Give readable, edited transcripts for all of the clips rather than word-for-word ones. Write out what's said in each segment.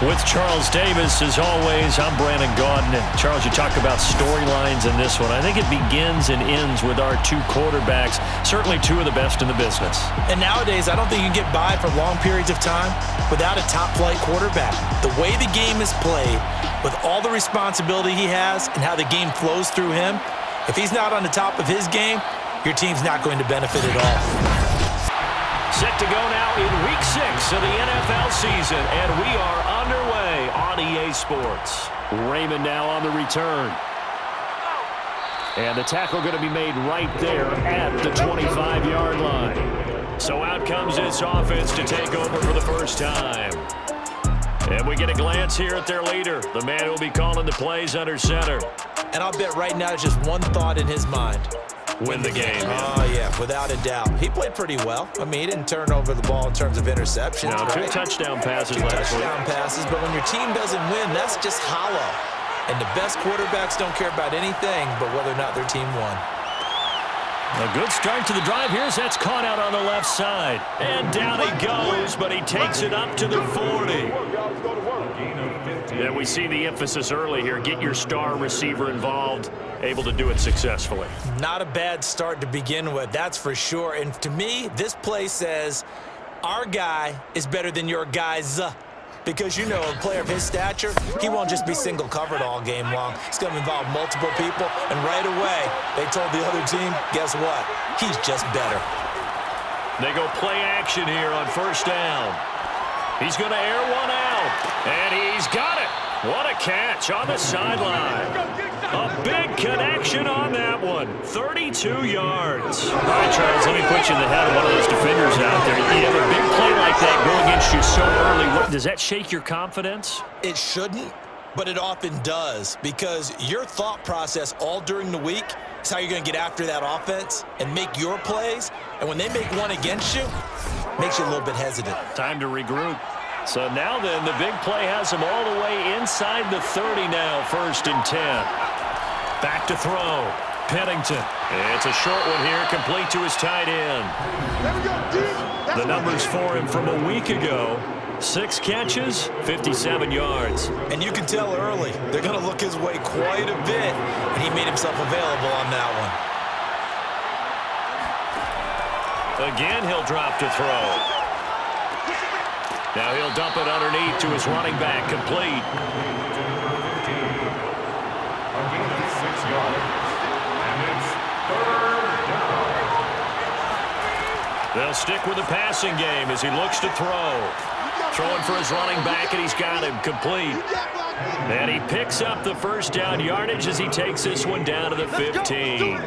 With Charles Davis, as always, I'm Brandon Gaudin. And Charles, you talk about storylines in this one. I think it begins and ends with our two quarterbacks, certainly two of the best in the business. And nowadays, I don't think you can get by for long periods of time without a top-flight quarterback. The way the game is played, with all the responsibility he has and how the game flows through him, if he's not on the top of his game, your team's not going to benefit at all. Set to go now in Week 6 of the NFL season, and we are underway on EA Sports. Raymond now on the return. And the tackle going to be made right there at the 25-yard line. So out comes this offense to take over for the first time. And we get a glance here at their leader, the man who will be calling the plays under center. And I'll bet right now there's just one thought in his mind. Win the game. Oh, yeah, without a doubt. He played pretty well. I mean, he didn't turn over the ball in terms of interceptions. No, right? two touchdown passes last week. Touchdown passes, but when your team doesn't win, that's just hollow. And the best quarterbacks don't care about anything but whether or not their team won. A good start to the drive here as that's caught out on the left side. And down he goes, but he takes it up to the 40. And we see the emphasis early here. Get your star receiver involved, able to do it successfully. Not a bad start to begin with, that's for sure. And to me, this play says our guy is better than your guy's. Because, you know, a player of his stature, he won't just be single covered all game long. It's going to involve multiple people. And right away, they told the other team, guess what? He's just better. They go play action here on first down. He's going to air one out. And he's got it. What a catch on the sideline. A big connection on that one. 32 yards. All right, Charles, let me put you in the head of one of those defenders out there. You have a big play like that go against you so early. Does that shake your confidence? It shouldn't, but it often does, because your thought process all during the week is how you're going to get after that offense and make your plays. And when they make one against you, it makes you a little bit hesitant. Time to regroup. So now then, the big play has him all the way inside the 30 now, 1st and 10. Back to throw. Pennington. It's a short one here, complete to his tight end. The numbers for him from a week ago. 6 catches, 57 yards. And you can tell early, they're going to look his way quite a bit, and he made himself available on that one. Again, he'll drop to throw. Now he'll dump it underneath to his running back, complete. They'll stick with the passing game as he looks to throw. Throwing for his running back, and he's got him complete. And he picks up the first down yardage as he takes this one down to the 15.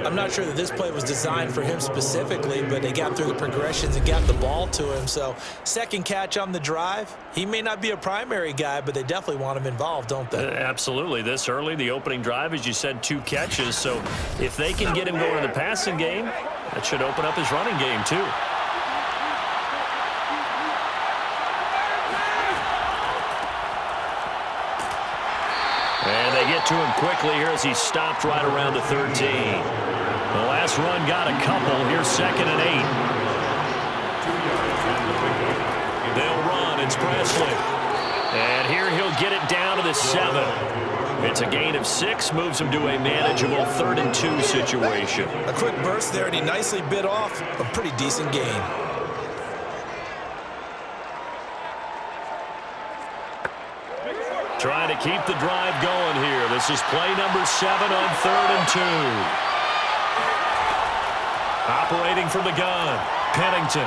I'm not sure that this play was designed for him specifically, but they got through the progressions and got the ball to him. So, second catch on the drive. He may not be a primary guy, but they definitely want him involved, don't they? Absolutely. This early, the opening drive, as you said, 2 catches. So, if they can get him going in the passing game, that should open up his running game, too. And they get to him quickly here as he's stopped right around the 13. The last run got a couple. Here's 2nd and 8. They'll run. It's Presley. And here he'll get it down to the 7. It's a gain of 6. Moves him to a manageable 3rd and 2 situation. A quick burst there, and he nicely bit off a pretty decent gain. Trying to keep the drive going here. This is play number 7 on 3rd and 2. Operating from the gun, Pennington.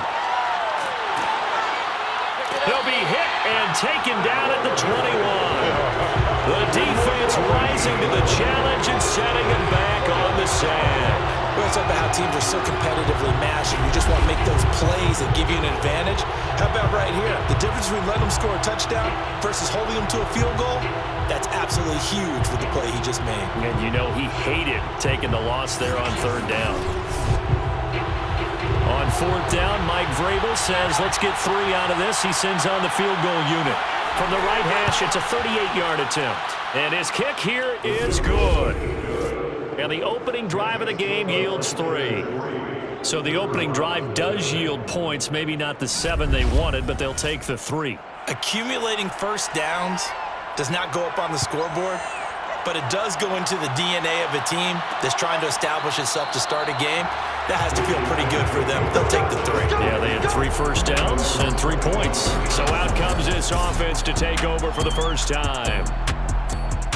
He'll be hit and taken down at the 21. The defense rising to the challenge and setting him back on the sand. We always talk about how teams are so competitively matched, and you just want to make those plays that give you an advantage. How about right here? The difference between letting them score a touchdown versus holding them to a field goal, that's absolutely huge with the play he just made. And you know he hated taking the loss there on 3rd down. On 4th down, Mike Vrabel says, let's get 3 out of this. He sends on the field goal unit. From the right hash, it's a 38-yard attempt. And his kick here is good. And the opening drive of the game yields 3. So the opening drive does yield points, maybe not the 7 they wanted, but they'll take the 3. Accumulating first downs does not go up on the scoreboard, but it does go into the DNA of a team that's trying to establish itself to start a game. That has to feel pretty good for them. They'll take the 3. Yeah, they had 3 first downs and 3 points. So out comes this offense to take over for the first time.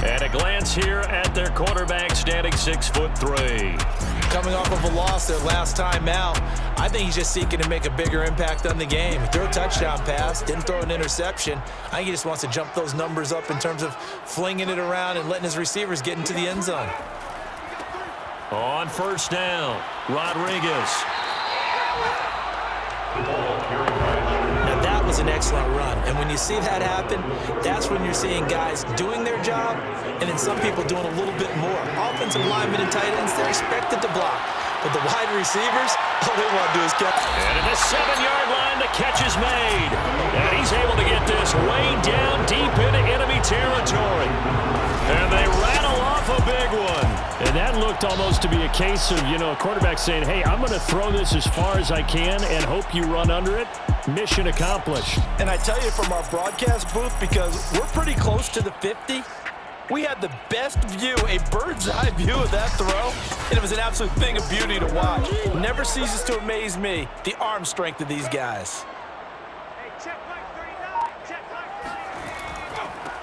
And a glance here at their quarterback, standing 6'3". Coming off of a loss their last time out, I think he's just seeking to make a bigger impact on the game. He threw a touchdown pass, didn't throw an interception. I think he just wants to jump those numbers up in terms of flinging it around and letting his receivers get into the end zone. On first down, Rodriguez. Now that was an excellent run, and when you see that happen, that's when you're seeing guys doing their job and then some people doing a little bit more. Offensive linemen and tight ends, they're expected to block. But the wide receivers, all they want to do is catch. And at the 7-yard line, the catch is made. And he's able to get this way down deep into enemy territory. And they rattle off a big one. And that looked almost to be a case of, a quarterback saying, hey, I'm going to throw this as far as I can and hope you run under it. Mission accomplished. And I tell you from our broadcast booth, because we're pretty close to the 50, we had the best view, a bird's eye view of that throw, and it was an absolute thing of beauty to watch. Never ceases to amaze me, the arm strength of these guys.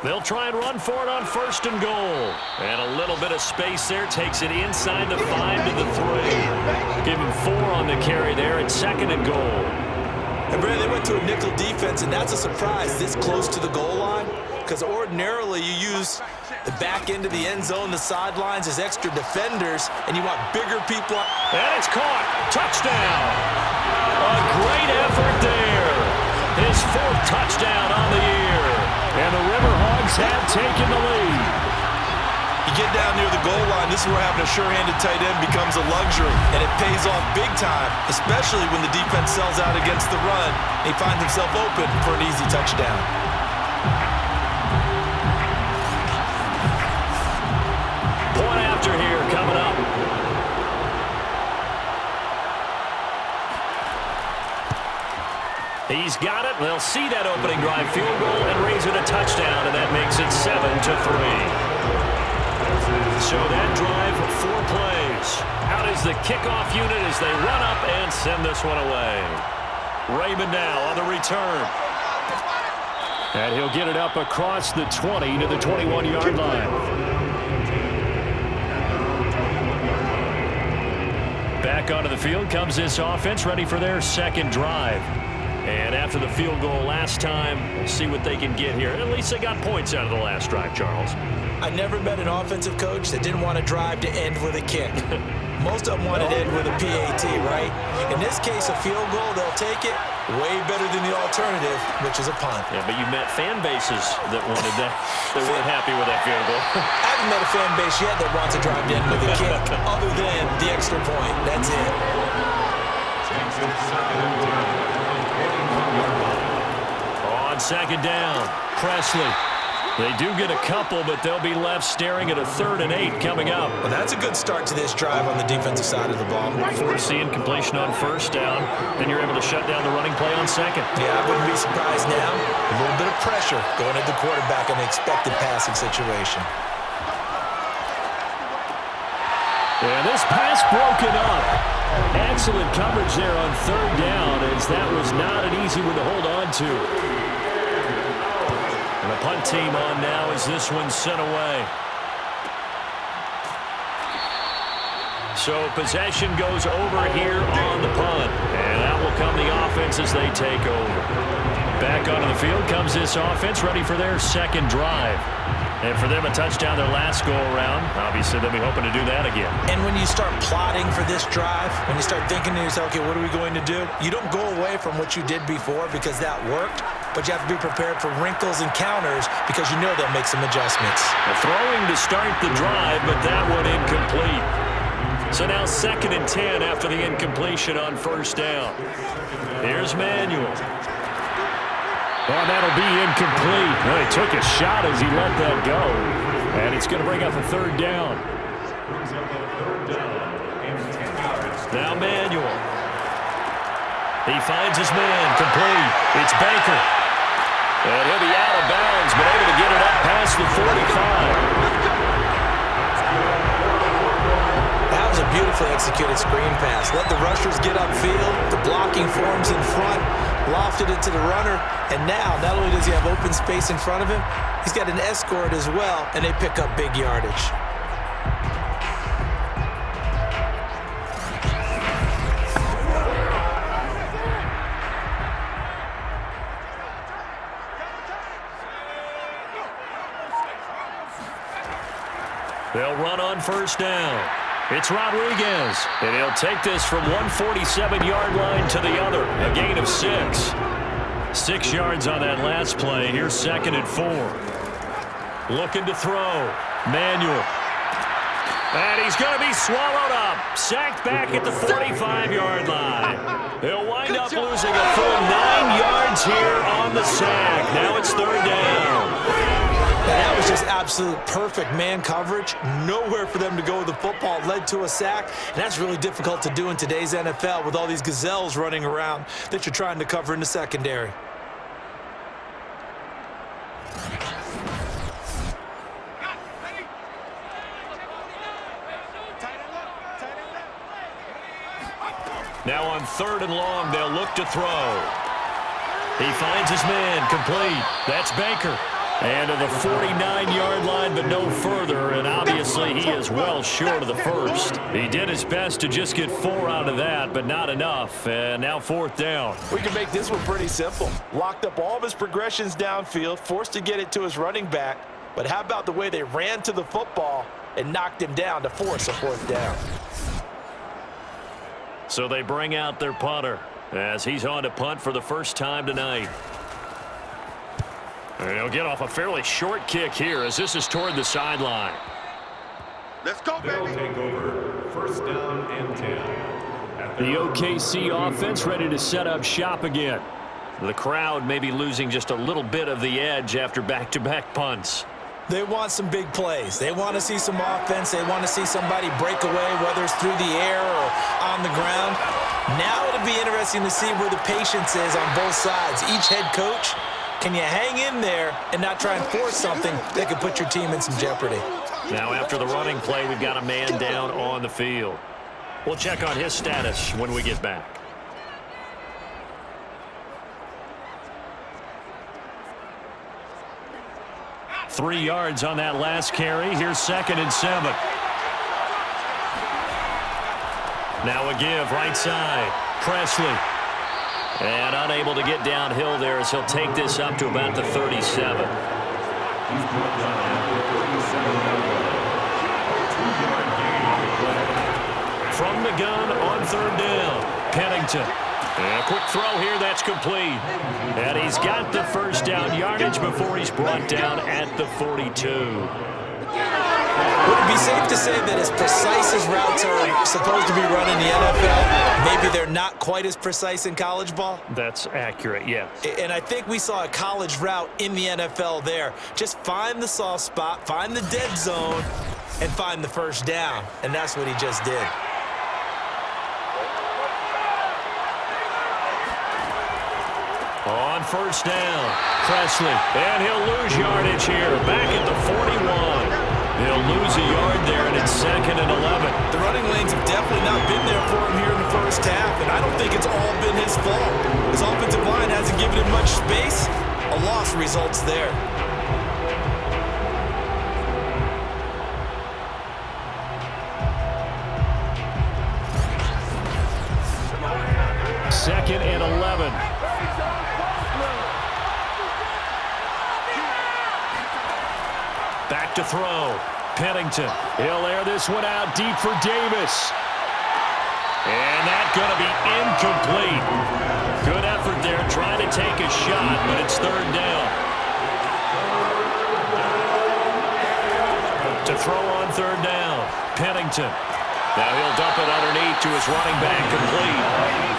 They'll try and run for it on first and goal. And a little bit of space there, takes it inside the 5 to the 3. Give him 4 on the carry there at 2nd and goal. And Brad, they went to a nickel defense, and that's a surprise this close to the goal line, because ordinarily you use the back end of the end zone, the sidelines as extra defenders, and you want bigger people. And it's caught. Touchdown. A great effort there. His 4th touchdown on the year. And the River Hogs have taken the lead. You get down near the goal line, this is where having a sure-handed tight end becomes a luxury, and it pays off big time, especially when the defense sells out against the run, and he finds himself open for an easy touchdown. Point after here coming up. He's got it. They'll see that opening drive field goal and raise it a touchdown, and that makes it 7-3. So that drive, 4 plays. Out is the kickoff unit as they run up and send this one away. Raymond now on the return. And he'll get it up across the 20 to the 21-yard line. Back onto the field comes this offense, ready for their 2nd drive. And after the field goal last time, we'll see what they can get here. At least they got points out of the last drive, Charles. I never met an offensive coach that didn't want a drive to end with a kick. Most of them wanted to end with a PAT, right? In this case, a field goal, they'll take it. Way better than the alternative, which is a punt. Yeah, but you met fan bases that wanted that. They weren't happy with that field goal. I haven't met a fan base yet that wants a drive to end with a kick, other than the extra point. That's it. On 2nd down, Presley. They do get a couple, but they'll be left staring at a 3rd and 8 coming up. Well, that's a good start to this drive on the defensive side of the ball. Foreseeing completion on 1st down, then you're able to shut down the running play on 2nd. Yeah, I wouldn't be surprised now. A little bit of pressure going at the quarterback in an expected passing situation. And this pass broken up. Excellent coverage there on 3rd down, as that was not an easy one to hold on to. And the punt team on now as this one's sent away. So possession goes over here on the punt. And that will come the offense as they take over. Back onto the field comes this offense, ready for their 2nd drive. And for them, a touchdown their last go-around. Obviously, they'll be hoping to do that again. And when you start plotting for this drive, when you start thinking to yourself, okay, what are we going to do? You don't go away from what you did before because that worked, but you have to be prepared for wrinkles and counters because you know they'll make some adjustments. Throwing to start the drive, but that one incomplete. So now 2nd and 10 after the incompletion on 1st down. Here's Manuel. Oh, that'll be incomplete. Well, he took a shot as he let that go. And it's going to bring up a 3rd down. Now Manuel. He finds his man. Complete. It's Baker. And beautifully executed screen pass. Let the rushers get upfield. The blocking forms in front. Lofted it to the runner. And now, not only does he have open space in front of him, he's got an escort as well, and they pick up big yardage. They'll run on first down. It's Rodriguez, and he'll take this from 147-yard line to the other, a gain of 6. 6 yards on that last play. Here's 2nd and 4. Looking to throw. Manuel. And he's going to be swallowed up. Sacked back at the 45-yard line. He'll wind up losing a full 9 yards here on the sack. Now it's 3rd down. That was just absolute perfect man coverage. Nowhere for them to go with the football. Led to a sack. And that's really difficult to do in today's NFL with all these gazelles running around that you're trying to cover in the secondary. Now on 3rd and long, they'll look to throw. He finds his man, complete. That's Baker. And to the 49-yard line, but no further, and obviously he is well short of the first. He did his best to just get 4 out of that, but not enough, and now 4th down. We can make this one pretty simple. Locked up all of his progressions downfield, forced to get it to his running back, but how about the way they ran to the football and knocked him down to force a 4th down? So they bring out their punter as he's on to punt for the first time tonight. And he'll get off a fairly short kick here as this is toward the sideline. Let's go, baby. They'll take over 1st down and 10. The OKC offense ready to set up shop again. The crowd may be losing just a little bit of the edge after back-to-back punts. They want some big plays. They want to see some offense. They want to see somebody break away, whether it's through the air or on the ground. Now it'll be interesting to see where the patience is on both sides. Each head coach, can you hang in there and not try and force something that could put your team in some jeopardy? Now after the running play, we've got a man down on the field. We'll check on his status when we get back. Three yards on that last carry. Here's 2nd and 7. Now a give right side. Presley. And unable to get downhill there as he'll take this up to about the 37. From the gun on 3rd down. Pennington. And a quick throw here, that's complete. And he's got the first down yardage before he's brought down at the 42. Would it be safe to say that as precise as routes are supposed to be run in the NFL, maybe they're not quite as precise in college ball? That's accurate, yeah. And I think we saw a college route in the NFL there. Just find the soft spot, find the dead zone, and find the first down. And that's what he just did. On first down, Presley, and he'll lose yardage here, back at the 41. He'll lose a yard there, and it's 2nd and 11. The running lanes have definitely not been there for him here in the first half, and I don't think it's all been his fault. His offensive line hasn't given him much space. A loss results there. Second and 11. Back to throw. Pennington. He'll air this one out deep for Davis. And that's going to be incomplete. Good effort there trying to take a shot, but it's 3rd down. To throw on 3rd down. Pennington. Now he'll dump it underneath to his running back, complete.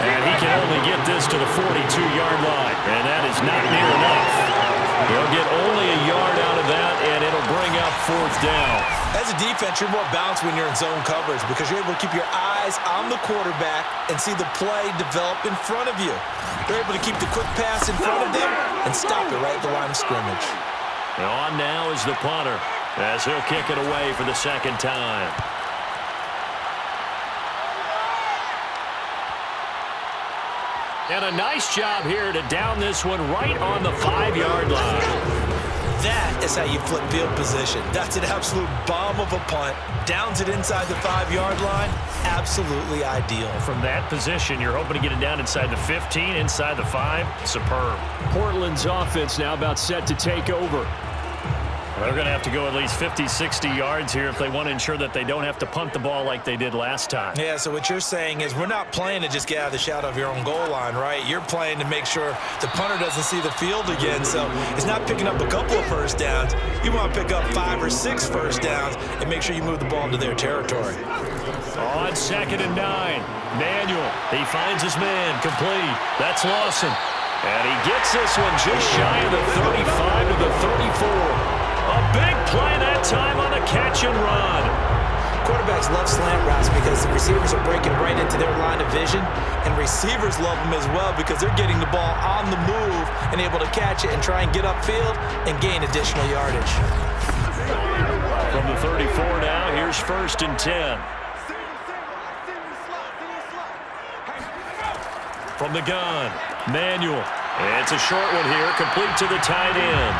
And he can only get this to the 42-yard line. And that is not near enough. He'll get only a yard out of that, and it'll bring up 4th down. As a defense, you're more balanced when you're in zone coverage because you're able to keep your eyes on the quarterback and see the play develop in front of you. You're able to keep the quick pass in front of them and stop it right at the line of scrimmage. And on now is the punter as he'll kick it away for the 2nd time. And a nice job here to down this one right on the 5-yard line. That is how you flip field position. That's an absolute bomb of a punt. Downs it inside the 5-yard line. Absolutely ideal. From that position, you're hoping to get it down inside the 15, inside the 5. Superb. Portland's offense now about set to take over. They're going to have to go at least 50, 60 yards here if they want to ensure that they don't have to punt the ball like they did last time. Yeah, so what you're saying is we're not playing to just get out of the shadow of your own goal line, right? You're playing to make sure the punter doesn't see the field again. So it's not picking up a couple of first downs. You want to pick up 5 or 6 first downs and make sure you move the ball into their territory. On 2nd and 9, Manuel. He finds his man, complete. That's Lawson. And he gets this one just shy of the 35 to the 34. A big play that time on the catch and run. Quarterbacks love slant routes because the receivers are breaking right into their line of vision, and receivers love them as well because they're getting the ball on the move and able to catch it and try and get upfield and gain additional yardage. From the 34 now, here's 1st and 10. From the gun, Manuel. It's a short one here, complete to the tight end.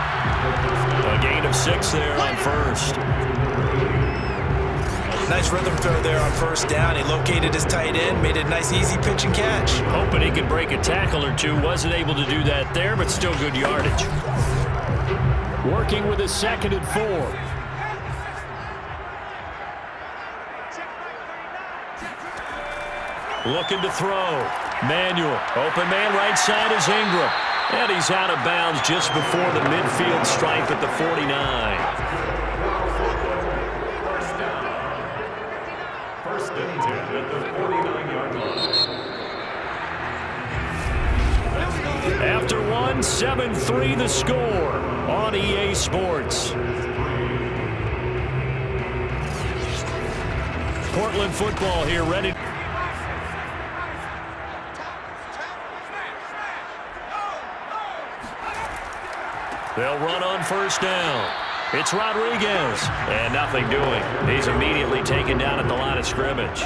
A gain of 6 there on 1st. Nice rhythm throw there on 1st down. He located his tight end, made a nice easy pitch and catch. Hoping he could break a tackle or two. Wasn't able to do that there, but still good yardage. Working with a 2nd and 4. Looking to throw. Manuel. Open man right side is Ingram. And he's out of bounds just before the midfield stripe at the 49. First and 10 at the 49-yard line. After 1, 7-3 the score on EA Sports. Portland football here ready. They'll run on 1st down. It's Rodriguez. And nothing doing. He's immediately taken down at the line of scrimmage.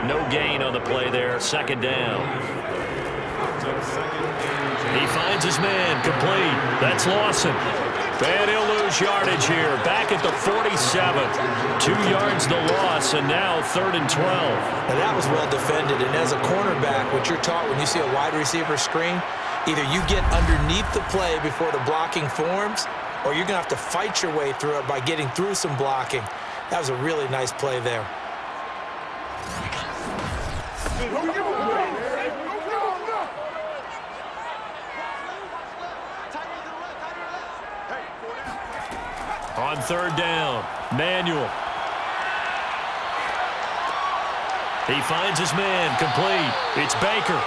No gain on the play there. 2nd down. He finds his man. Complete. That's Lawson. And he'll lose yardage here. Back at the 47. 2 yards the loss, and now 3rd and 12. Now that was well defended, and as a cornerback, what you're taught when you see a wide receiver screen, either you get underneath the play before the blocking forms, or you're going to have to fight your way through it by getting through some blocking. That was a really nice play there. On 3rd down, Manuel. He finds his man, complete. It's Baker.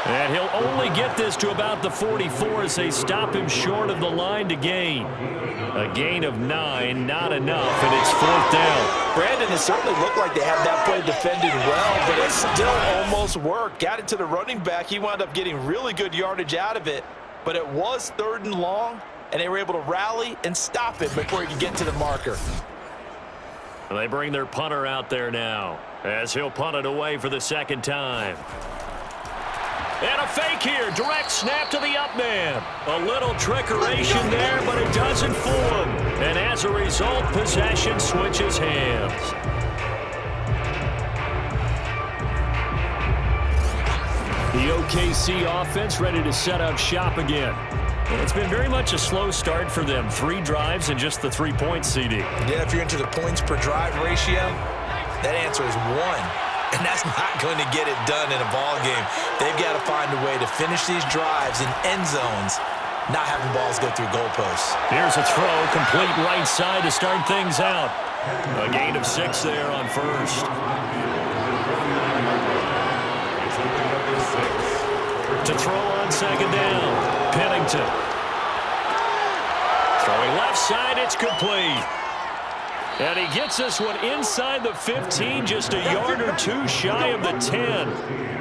And he'll only get this to about the 44 as they stop him short of the line to gain. A gain of 9, not enough, and it's 4th down. Brandon, it certainly looked like they had that play defended well, but it still almost worked. Got it to the running back. He wound up getting really good yardage out of it, but it was 3rd and long, and they were able to rally and stop it before he could get to the marker. And they bring their punter out there now as he'll punt it away for the 2nd time. And a fake here. Direct snap to the up man. A little trickeration there, but it doesn't fool him. And as a result, possession switches hands. The OKC offense ready to set up shop again. And it's been very much a slow start for them. 3 drives and just the 3-point CD. Yeah, if you're into the points per drive ratio, that answer is 1. And that's not going to get it done in a ball game. They've got to find a way to finish these drives in end zones, not having balls go through goalposts. Here's a throw, complete right side to start things out. A gain of 6 there on 1st. To throw on 2nd down, Pennington. Throwing left side, it's complete. And he gets this one inside the 15, just a yard or 2 shy of the 10.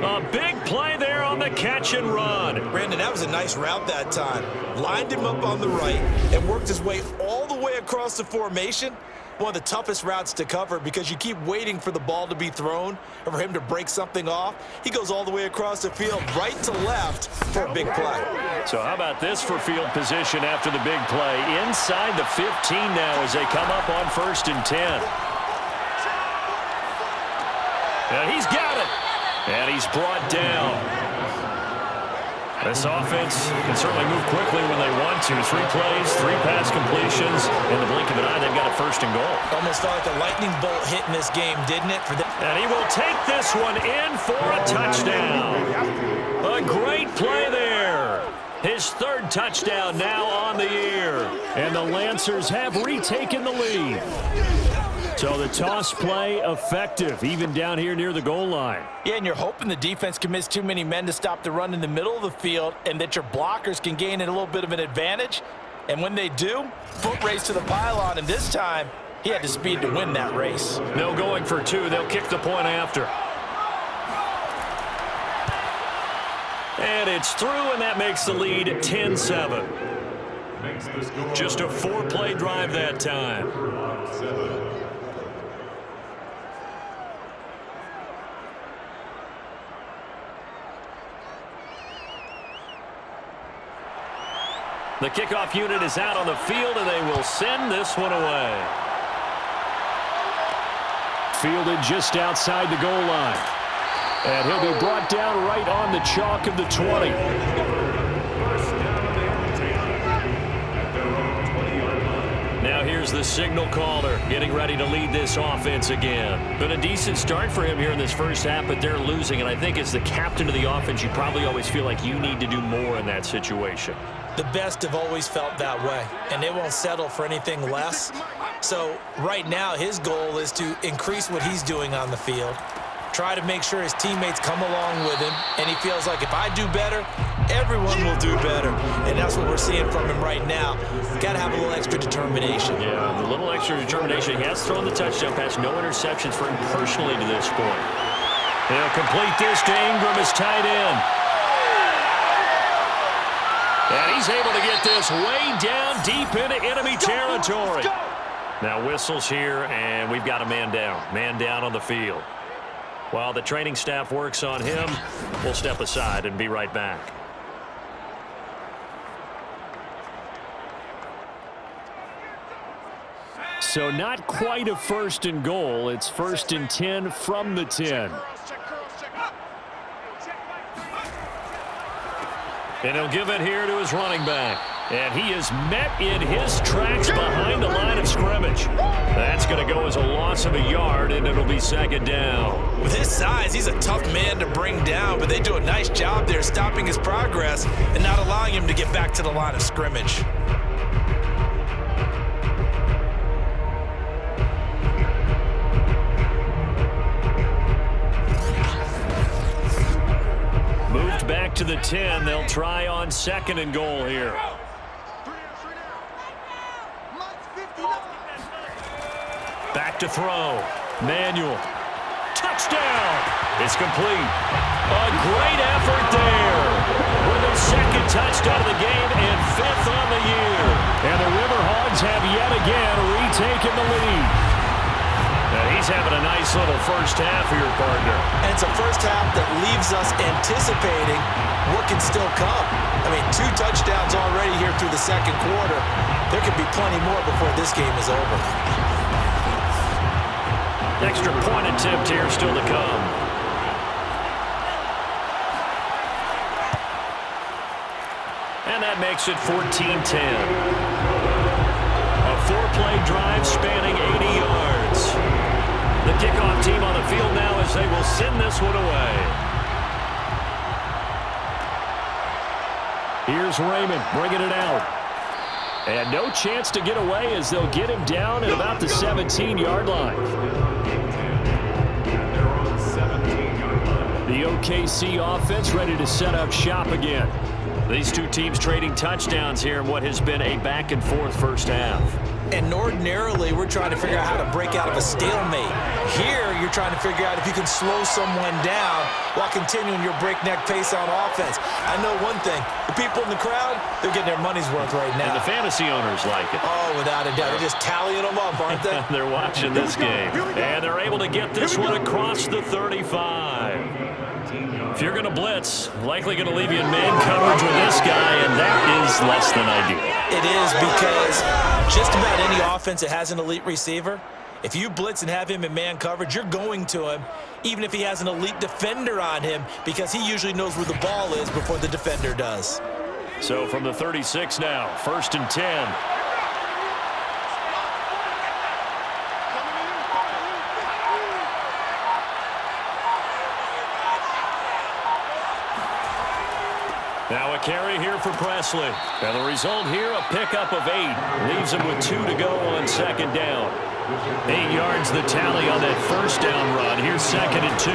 A big play there on the catch and run. Brandon, that was a nice route that time. Lined him up on the right and worked his way all the way across the formation. one of the toughest routes to cover because you keep waiting for the ball to be thrown or for him to break something off. He goes all the way across the field, right to left for a big play. So how about this for field position after the big play? Inside the 15 now as they come up on 1st and 10. And he's got it. And he's brought down. This offense can certainly move quickly when they want to. 3 plays, 3 pass completions. In the blink of an eye, they've got a 1st and goal. Almost felt like a lightning bolt hit in this game, didn't it? And he will take this one in for a touchdown. A great play there. His 3rd touchdown now on the year. And the Lancers have retaken the lead. So the toss play effective, even down here near the goal line. Yeah, and you're hoping the defense can miss too many men to stop the run in the middle of the field and that your blockers can gain a little bit of an advantage. And when they do, foot race to the pylon, and this time he had the speed to win that race. No going for 2. They'll kick the point after. And it's through, and that makes the lead 10-7. Just a 4-play drive that time. The kickoff unit is out on the field, and they will send this one away. Fielded just outside the goal line. And he'll be brought down right on the chalk of the 20. Now here's the signal caller getting ready to lead this offense again. Been a decent start for him here in this first half, but they're losing. And I think as the captain of the offense, you probably always feel like you need to do more in that situation. The best have always felt that way, and they won't settle for anything less. So right now his goal is to increase what he's doing on the field, try to make sure his teammates come along with him, and he feels like if I do better, everyone will do better. And that's what we're seeing from him right now. Got to have a little extra determination. Yeah, a little extra determination. He has thrown the touchdown pass, no interceptions for him personally to this point. He'll complete this to Ingram as tight end. And he's able to get this way down deep into enemy territory. Now whistles here, and we've got a man down. Man down on the field. While the training staff works on him, we'll step aside and be right back. So not quite a 1st and goal. It's 1st and 10 from the 10. And he'll give it here to his running back. And he is met in his tracks behind the line of scrimmage. That's going to go as a loss of a yard, and it'll be 2nd down. With his size, he's a tough man to bring down, but they do a nice job there stopping his progress and not allowing him to get back to the line of scrimmage. Moved back to the 10. They'll try on 2nd and goal here. Back to throw. Manuel. Touchdown. It's complete. A great effort there. With their 2nd touchdown of the game and 5th on the year. And the River Hogs have yet again retaken the lead. And he's having a nice little first half here, partner. And it's a first half that leaves us anticipating what can still come. I mean, 2 touchdowns already here through the 2nd quarter. There could be plenty more before this game is over. Extra point attempt here still to come. And that makes it 14-10. A 4-play drive spanning 80 yards. The kickoff team on the field now as they will send this one away. Here's Raymond bringing it out. And no chance to get away as they'll get him down at about the 17-yard line. The OKC offense ready to set up shop again. These two teams trading touchdowns here in what has been a back-and-forth first half. And ordinarily, we're trying to figure out how to break out of a stalemate. Here, you're trying to figure out if you can slow someone down while continuing your breakneck pace on offense. I know one thing. The people in the crowd, they're getting their money's worth right now. And the fantasy owners like it. Oh, without a doubt. They're just tallying them up, aren't they? They're watching this game. And they're able to get this one across the 35. If you're going to blitz, likely going to leave you in man coverage with this guy, and that is less than ideal. It is, because just about any offense that has an elite receiver, if you blitz and have him in man coverage, you're going to him, even if he has an elite defender on him, because he usually knows where the ball is before the defender does. So from the 36 now, 1st and 10. Now a carry here for Presley. And the result here, a pickup of 8. Leaves him with 2 to go on 2nd down. 8 yards the tally on that 1st down run. Here's 2nd and 2.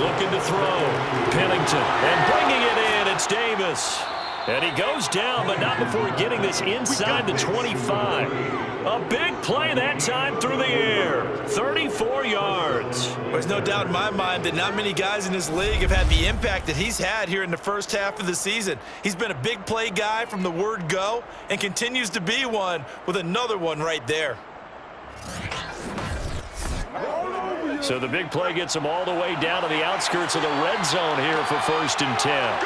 Looking to throw. Pennington. And bringing it in, it's Davis. And he goes down, but not before getting this inside the 25. A big play that time through the air. 34 yards. There's no doubt in my mind that not many guys in this league have had the impact that he's had here in the first half of the season. He's been a big play guy from the word go and continues to be one with another one right there. So the big play gets him all the way down to the outskirts of the red zone here for 1st and 10.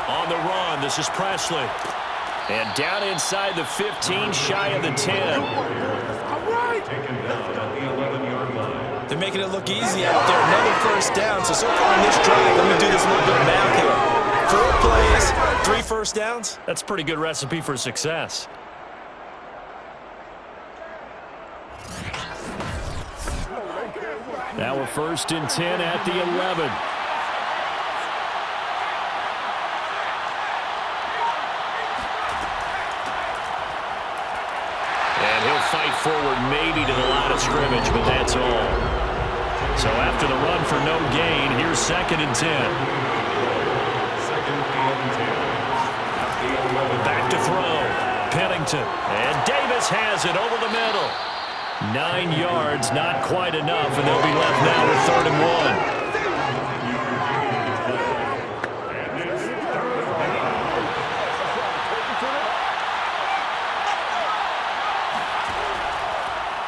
On the run, this is Presley. And down inside the 15, shy of the 10. Taken down at the 11-yard line. They're making it look easy out there. Another 1st down. So far in this drive, let me do this little bit of math here. 4 plays, 3 first downs. That's a pretty good recipe for success. Now a 1st and 10 at the 11. And he'll fight forward maybe to the line of scrimmage, but that's all. So after the run for no gain, here's 2nd and 10. 2nd and 10. At the 11. Back to throw. Pennington. And Davis has it over the middle. 9 yards, not quite enough, and they'll be left now with 3rd and 1.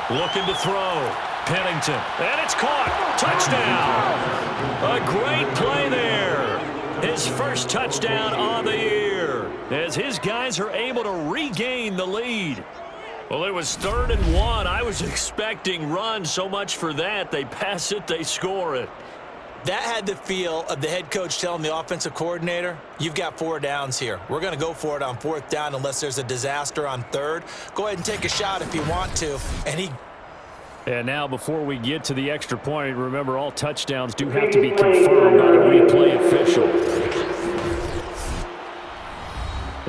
Looking to throw. Pennington. And it's caught. Touchdown. A great play there. His first touchdown on the year as his guys are able to regain the lead. Well, it was 3rd and 1. I was expecting run, so much for that. They pass it, they score it. That had the feel of the head coach telling the offensive coordinator, you've got 4 downs here. We're going to go for it on 4th down unless there's a disaster on 3rd. Go ahead and take a shot if you want to. And now before we get to the extra point, remember all touchdowns do have to be confirmed by the replay official.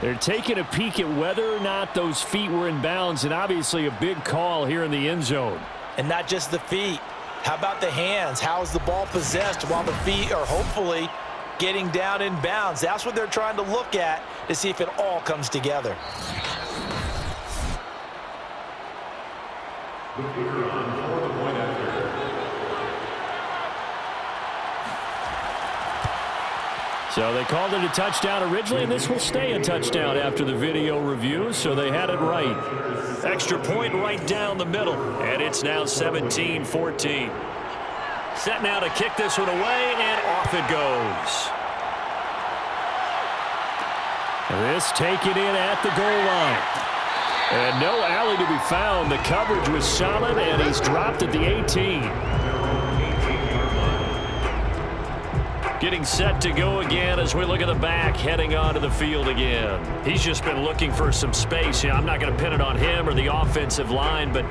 They're taking a peek at whether or not those feet were in bounds, and obviously a big call here in the end zone. And not just the feet. How about the hands? How is the ball possessed while the feet are hopefully getting down in bounds? That's what they're trying to look at to see if it all comes together. The kicker on for the point after. So they called it a touchdown originally, and this will stay a touchdown after the video review, so they had it right. Extra point right down the middle, and it's now 17-14. Set now to kick this one away, and off it goes. This taken in at the goal line. And no alley to be found. The coverage was solid, and he's dropped at the 18. Getting set to go again as we look at the back, heading onto the field again. He's just been looking for some space. I'm not going to pin it on him or the offensive line, but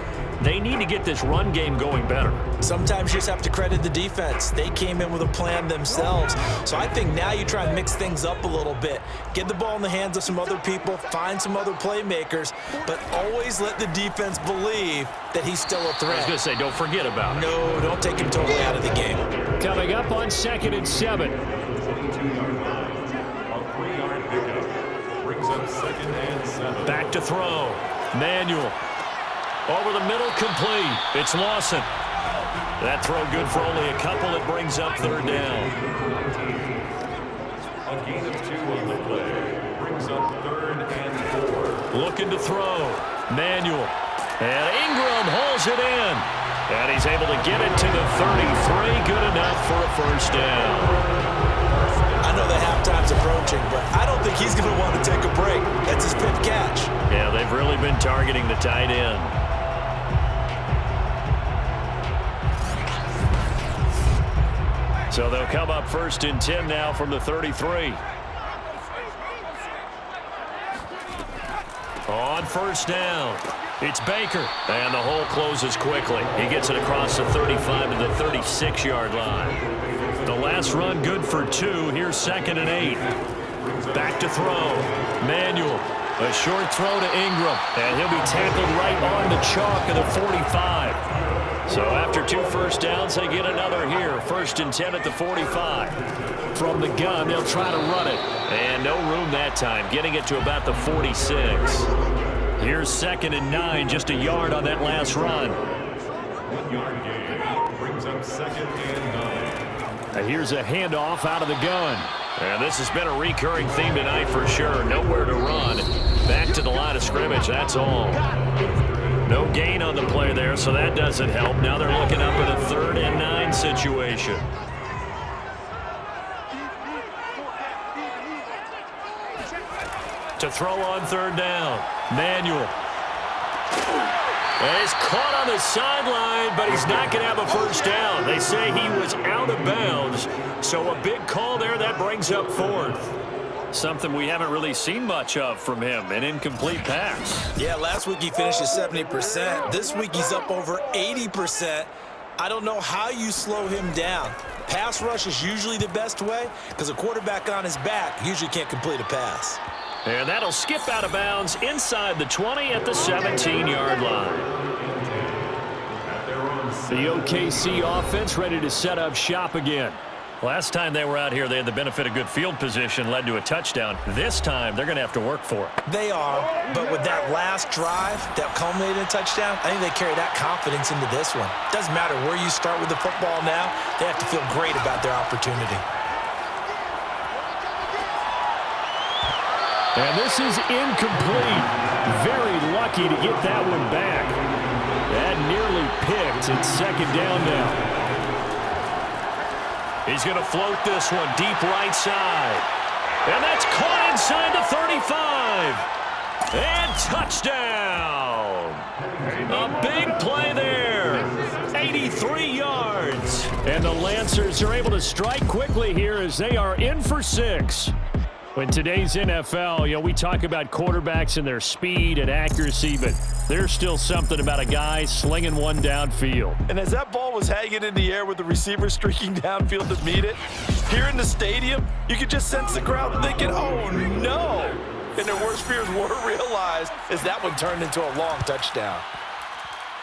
they need to get this run game going better. Sometimes you just have to credit the defense. They came in with a plan themselves. So I think now you try and mix things up a little bit. Get the ball in the hands of some other people, find some other playmakers, but always let the defense believe that he's still a threat. I was going to say, don't forget about it. No, don't take him totally out of the game. Coming up on 2nd and 7. 22-yard line. A 3-yard pickup. Brings up 2nd and 7. Back to throw. Manuel. Over the middle, complete. It's Lawson. That throw good for only a couple. It brings up 3rd down. A gain of 2 on the play. Brings up 3rd and 4. Looking to throw. Manuel. And Ingram hauls it in. And he's able to get it to the 33. Good enough for a 1st down. I know the halftime's approaching, but I don't think he's going to want to take a break. That's his 5th catch. Yeah, they've really been targeting the tight end. So they'll come up 1st and 10 now from the 33. On 1st down, it's Baker. And the hole closes quickly. He gets it across the 35 to the 36-yard line. The last run good for 2. Here's 2nd and 8. Back to throw. Manuel. A short throw to Ingram. And he'll be tackled right on the chalk of the 45. So after 2 first downs, they get another here. 1st and 10 at the 45. From the gun, they'll try to run it. And no room that time, getting it to about the 46. Here's 2nd and 9, just a yard on that last run. 1-yard gain. Brings up 2nd and 9. Here's a handoff out of the gun. And this has been a recurring theme tonight for sure. Nowhere to run. Back to the line of scrimmage, that's all. No gain on the play there, so that doesn't help. Now they're looking up at a 3rd and 9 situation. To throw on 3rd down. Manuel. And he's caught on the sideline, but he's not going to have a 1st down. They say he was out of bounds, so a big call there. That brings up 4th. Something we haven't really seen much of from him, an incomplete pass. Yeah, last week he finished at 70%. This week he's up over 80%. I don't know how you slow him down. Pass rush is usually the best way because a quarterback on his back usually can't complete a pass. And that'll skip out of bounds inside the 20 at the 17-yard line. The OKC offense ready to set up shop again. Last time they were out here, they had the benefit of good field position, led to a touchdown. This time, they're going to have to work for it. They are, but with that last drive that culminated in a touchdown, I think they carry that confidence into this one. Doesn't matter where you start with the football now, they have to feel great about their opportunity. And this is incomplete. Very lucky to get that one back. That nearly picked. It's 2nd down now. He's going to float this one deep right side. And that's caught inside the 35. And touchdown. A big play there. 83 yards. And the Lancers are able to strike quickly here as they are in for 6. In today's NFL, we talk about quarterbacks and their speed and accuracy, but there's still something about a guy slinging one downfield. And as that ball was hanging in the air with the receiver streaking downfield to meet it, here in the stadium, you could just sense the crowd thinking, oh, no. And their worst fears were realized as that one turned into a long touchdown.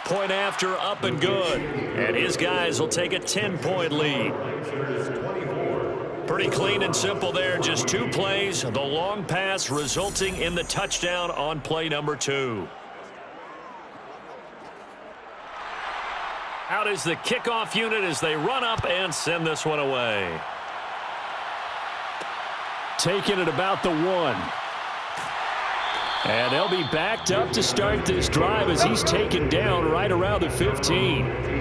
Point after, up and good. And his guys will take a 10-point lead. Pretty clean and simple there. Just 2 plays. The long pass resulting in the touchdown on play number 2. Out is the kickoff unit as they run up and send this one away. Taking it about the 1. And they'll be backed up to start this drive as he's taken down right around the 15.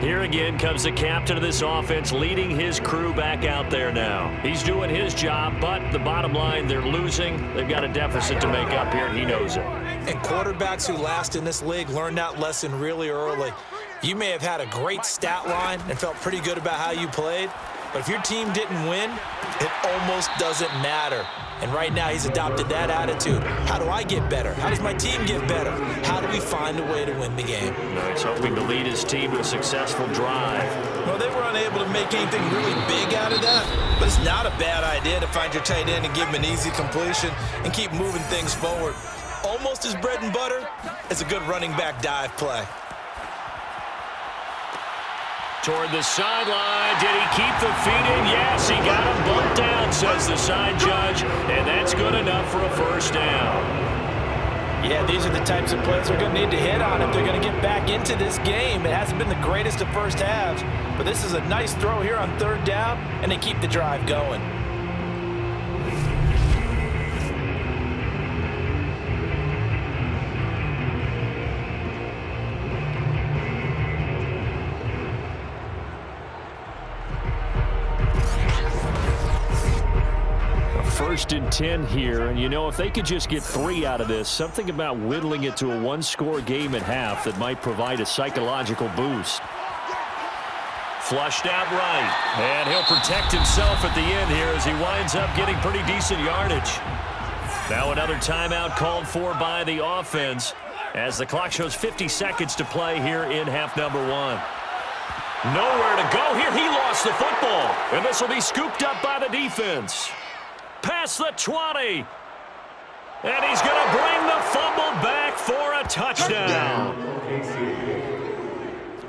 Here again comes the captain of this offense, leading his crew back out there now. He's doing his job, but the bottom line, they're losing. They've got a deficit to make up here, and he knows it. And quarterbacks who last in this league learned that lesson really early. You may have had a great stat line and felt pretty good about how you played, but if your team didn't win, it almost doesn't matter. And right now he's adopted that attitude. How do I get better? How does my team get better? How do we find a way to win the game? He's hoping to lead his team to a successful drive. Well, they were unable to make anything really big out of that, but it's not a bad idea to find your tight end and give him an easy completion and keep moving things forward. Almost as bread and butter as a good running back dive play. Toward the sideline. Did he keep the feet in? Yes, he got him bumped down, says the side judge, and that's good enough for a first down. Yeah, these are the types of plays they're going to need to hit on if they're going to get back into this game. It hasn't been the greatest of first halves, but this is a nice throw here on third down, and they keep the drive going. First and 10 here, and you know, if they could just get 3 out of this, something about whittling it to a one-score game at half that might provide a psychological boost. Flushed out right, and he'll protect himself at the end here as he winds up getting pretty decent yardage. Now another timeout called for by the offense as the clock shows 50 seconds to play here in half number 1. Nowhere to go here. He lost the football, and this will be scooped up by the defense. Past the 20. And he's going to bring the fumble back for a touchdown.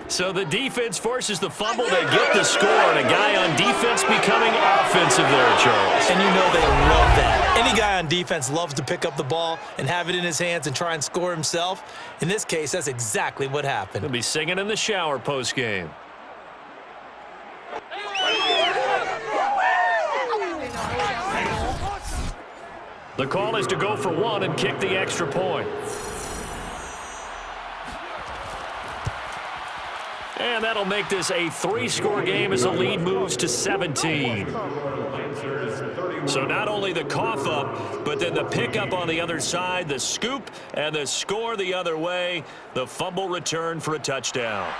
So the defense forces the fumble to get the score, and a guy on defense becoming offensive there, Charles. And you know they love that. Any guy on defense loves to pick up the ball and have it in his hands and try and score himself. In this case, that's exactly what happened. He'll be singing in the shower post-game. The call is to go for 1 and kick the extra point. And that'll make this a 3-score game as the lead moves to 17. So not only the cough up, but then the pickup on the other side, the scoop, and the score the other way, the fumble return for a touchdown.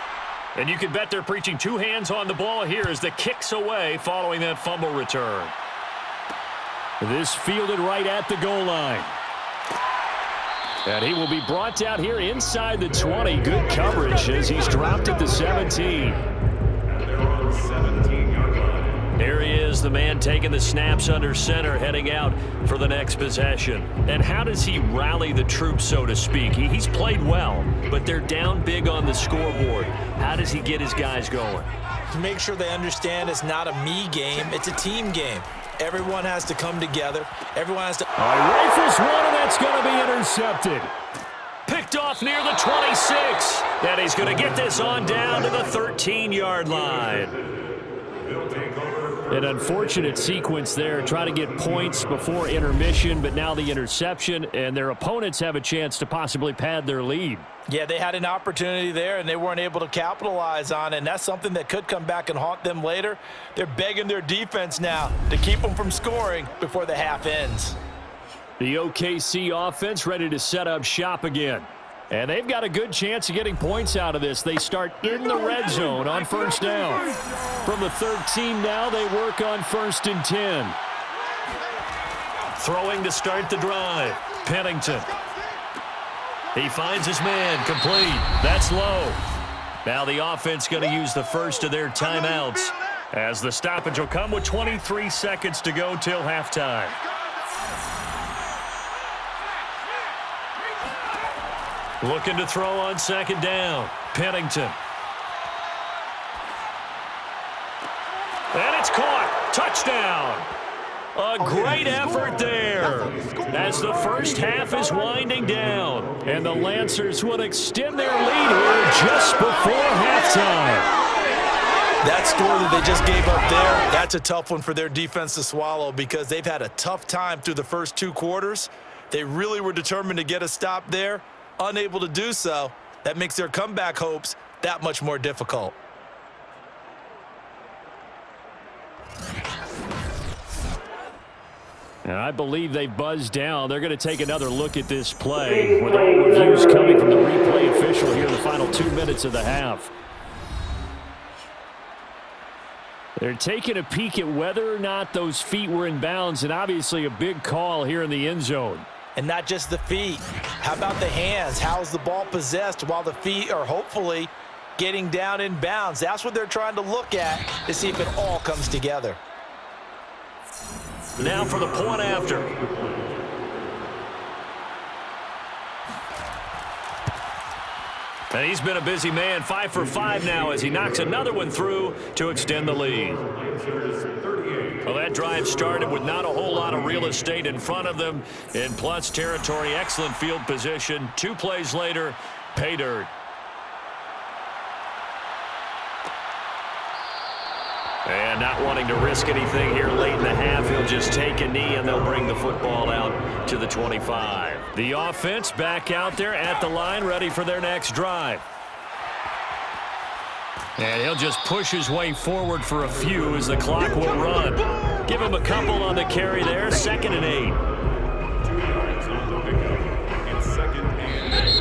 And you can bet they're preaching 2 hands on the ball here as the kick's away following that fumble return. This fielded right at the goal line. And he will be brought down here inside the 20. Good coverage as he's dropped at the 17. There he is, the man taking the snaps under center, heading out for the next possession. And how does he rally the troops, so to speak? He's played well, but they're down big on the scoreboard. How does he get his guys going? To make sure they understand it's not a me game, it's a team game. Everyone has to come together. Everyone has to... Rifles one, and that's going to be intercepted. Picked off near the 26. And he's going to get this on down to the 13-yard line. An unfortunate sequence there. Try to get points before intermission, but now the interception, and their opponents have a chance to possibly pad their lead. Yeah, they had an opportunity there, and they weren't able to capitalize on it, and that's something that could come back and haunt them later. They're begging their defense now to keep them from scoring before the half ends. The OKC offense ready to set up shop again. And they've got a good chance of getting points out of this. They start in the red zone on first down. From the 13 now, they work on 1st and 10. Throwing to start the drive. Pennington. He finds his man, complete. That's low. Now the offense going to use the first of their timeouts as the stoppage will come with 23 seconds to go till halftime. Looking to throw on 2nd down. Pennington. And it's caught. Touchdown. A great effort there as the first half is winding down. And the Lancers will extend their lead here just before halftime. That score that they just gave up there, that's a tough one for their defense to swallow because they've had a tough time through the first 2 quarters. They really were determined to get a stop there. Unable to do so, that makes their comeback hopes that much more difficult. And I believe they buzzed down. They're going to take another look at this play with all reviews coming from the replay official here in the final 2 minutes of the half. They're taking a peek at whether or not those feet were in bounds, and obviously a big call here in the end zone. And not just the feet. How about the hands? How's the ball possessed while the feet are hopefully getting down in bounds? That's what they're trying to look at to see if it all comes together. Now for the point after. And he's been a busy man, 5 for 5 now as he knocks another one through to extend the lead. Well, that drive started with not a whole lot of real estate in front of them in plus territory. Excellent field position. 2 plays later, pay dirt. And not wanting to risk anything here late in the half, he'll just take a knee and they'll bring the football out to the 25. The offense back out there at the line, ready for their next drive. And he'll just push his way forward for a few as the clock will run. Give him a couple on the carry there, 2nd and 8. 2 yards on the pickup. And 2nd and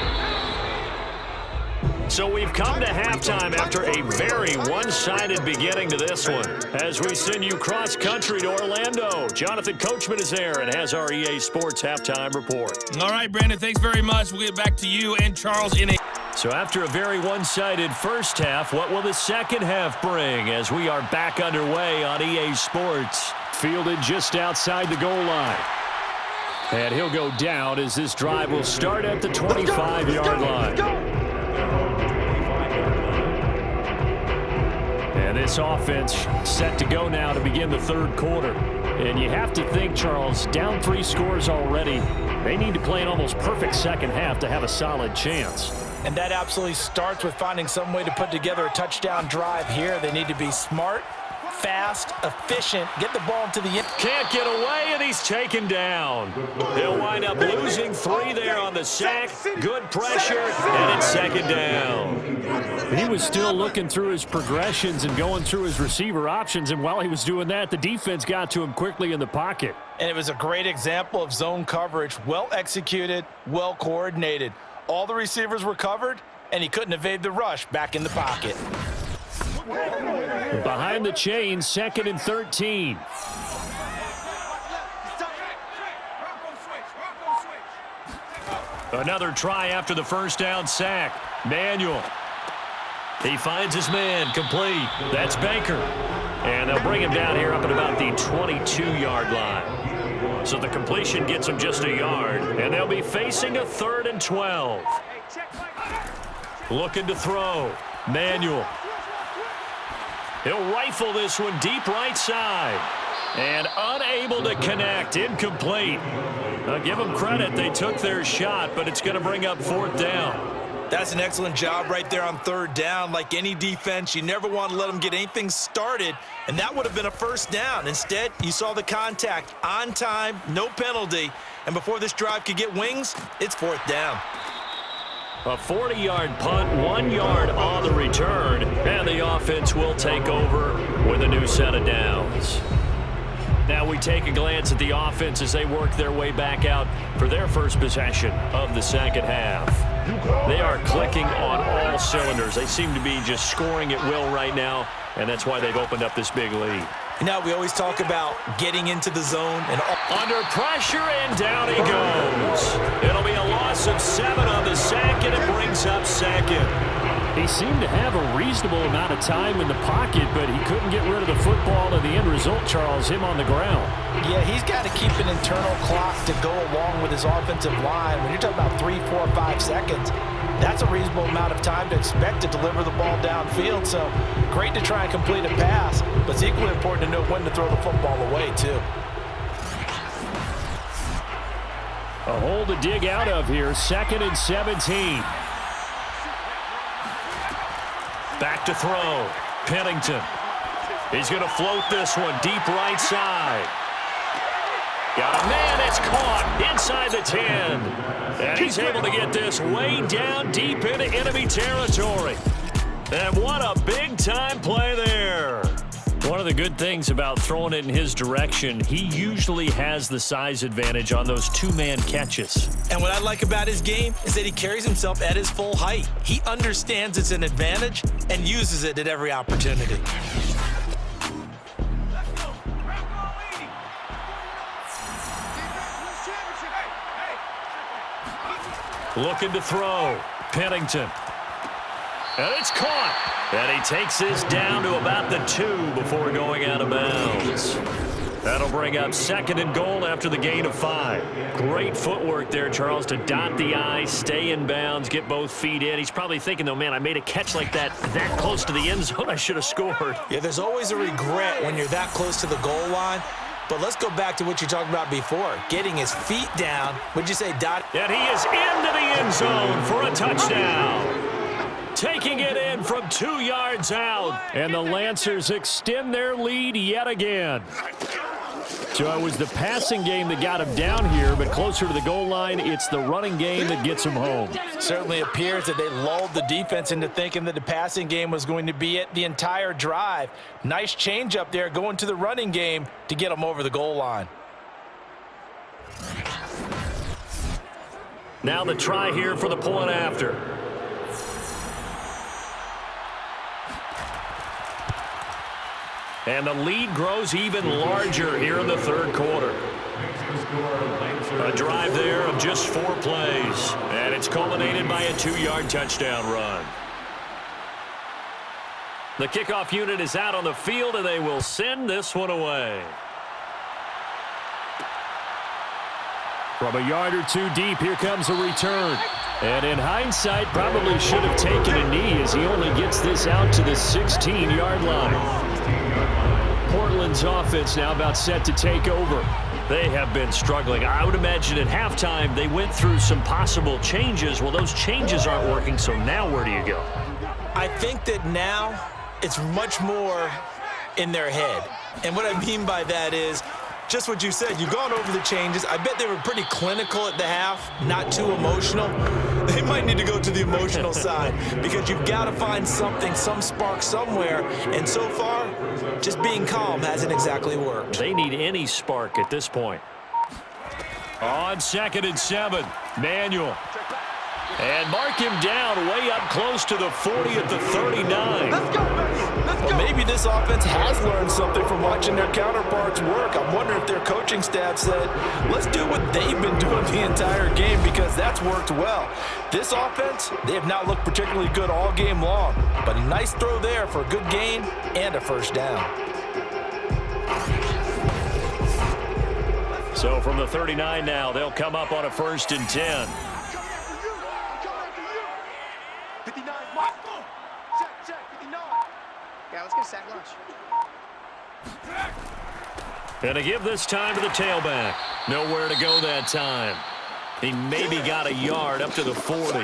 8. So we've come to halftime after a very one-sided beginning to this one. As we send you cross-country to Orlando, Jonathan Coachman is there and has our EA Sports halftime report. All right, Brandon, thanks very much. We'll get back to you and Charles in a... So after a very one-sided first half, what will the second half bring as we are back underway on EA Sports? Fielded just outside the goal line. And he'll go down as this drive will start at the 25-yard line. And this offense set to go now to begin the third quarter. And you have to think, Charles, down 3 scores already. They need to play an almost perfect second half to have a solid chance. And that absolutely starts with finding some way to put together a touchdown drive here. They need to be smart, fast, efficient, get the ball to the end. Can't get away, and he's taken down. He'll wind up losing 3 there on the sack. Good pressure, and it's 2nd down. He was still looking through his progressions and going through his receiver options, and while he was doing that, the defense got to him quickly in the pocket. And it was a great example of zone coverage, well executed, well coordinated. All the receivers were covered, and he couldn't evade the rush back in the pocket. Behind the chain, 2nd and 13. Another try after the first down sack. Manuel. He finds his man, complete. That's Baker. And they'll bring him down here up at about the 22-yard line. So the completion gets him just a yard. And they'll be facing a 3rd and 12. Looking to throw. Manuel. He'll rifle this one deep right side. And unable to connect. Incomplete. I'll give them credit. They took their shot, but it's going to bring up 4th down. That's an excellent job right there on 3rd down. Like any defense, you never want to let them get anything started, and that would have been a 1st down. Instead, you saw the contact on time, no penalty, and before this drive could get wings, it's 4th down. A 40-yard punt, 1 yard on the return, and the offense will take over with a new set of downs. Now we take a glance at the offense as they work their way back out for their first possession of the second half. They are clicking on all cylinders. They seem to be just scoring at will right now, and that's why they've opened up this big lead. You know, we always talk about getting into the zone. And under pressure, and down he goes. It'll be a loss of 7 on the sack, and it brings up 2nd. He seemed to have a reasonable amount of time in the pocket, but he couldn't get rid of the football, and the end result, Charles, him on the ground. Yeah, he's got to keep an internal clock to go along with his offensive line. When you're talking about 3, 4, 5 seconds, that's a reasonable amount of time to expect to deliver the ball downfield. So great to try and complete a pass, but it's equally important to know when to throw the football away, too. A hole to dig out of here, 2nd and 17. Back to throw. Pennington. He's going to float this one deep right side. Got a man, it's caught inside the 10. And he's able to get this way down deep into enemy territory. And what a big-time play there. One of the good things about throwing it in his direction, he usually has the size advantage on those 2-man catches. And what I like about his game is that he carries himself at his full height. He understands it's an advantage and uses it at every opportunity. Looking to throw. Pennington. And it's caught. And he takes this down to about the 2 before going out of bounds. That'll bring up 2nd and goal after the gain of 5. Great footwork there, Charles, to dot the I, stay in bounds, get both feet in. He's probably thinking, though, man, I made a catch like that close to the end zone. I should have scored. Yeah, there's always a regret when you're that close to the goal line. But let's go back to what you talked about before, getting his feet down. Would you say, Dot? And he is into the end zone for a touchdown. Taking it in from 2 yards out. And the Lancers extend their lead yet again. So it was the passing game that got him down here, but closer to the goal line, it's the running game that gets him home. Certainly appears that they lulled the defense into thinking that the passing game was going to be it the entire drive. Nice change up there going to the running game to get them over the goal line. Now the try here for the point after. And the lead grows even larger here in the 3rd quarter. A drive there of just 4 plays. And it's culminated by a 2-yard touchdown run. The kickoff unit is out on the field, and they will send this one away. From a yard or 2 deep, here comes a return. And in hindsight, probably should have taken a knee as he only gets this out to the 16-yard line. Portland's offense now about set to take over. They have been struggling. I would imagine at halftime they went through some possible changes. Well, those changes aren't working, so now where do you go? I think that now it's much more in their head. And what I mean by that is just what you said. You've gone over the changes. I bet they were pretty clinical at the half, not too emotional. They might need to go to the emotional side because you've got to find something, some spark somewhere. And so far, just being calm hasn't exactly worked. They need any spark at this point. On 2nd and 7, Manuel. And mark him down way up close to the 40 at the 39. Let's go, baby. Let's go. Well, maybe this offense has learned something from watching their counterparts work. I'm wondering if their coaching staff said, let's do what they've been doing the entire game because that's worked well. This offense, they have not looked particularly good all game long, but a nice throw there for a good gain and a first down. So from the 39 now, they'll come up on a 1st and 10. 59, Mark. Check, 59. Yeah, let's get a sack lunch. And to give this time to the tailback. Nowhere to go that time. He maybe got a yard up to the 40.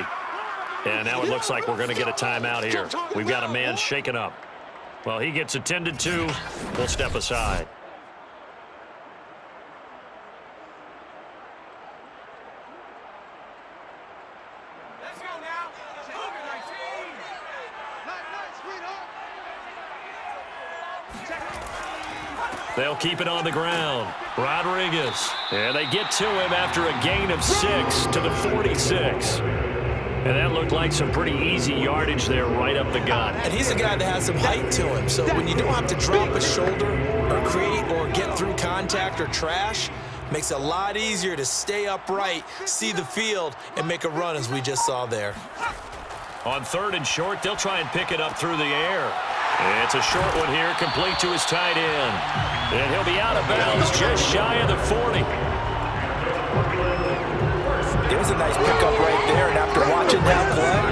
And now it looks like we're going to get a timeout here. We've got a man shaken up. Well, he gets attended to. We'll step aside. They'll keep it on the ground. Rodriguez. And they get to him after a gain of 6 to the 46. And that looked like some pretty easy yardage there right up the gut. And he's a guy that has some height to him. So when you don't have to drop a shoulder or create or get through contact or trash, makes it a lot easier to stay upright, see the field, and make a run as we just saw there. On 3rd and short, they'll try and pick it up through the air. It's a short one here, complete to his tight end. And he'll be out of bounds just shy of the 40. There's a nice pickup right there, and after watching that play,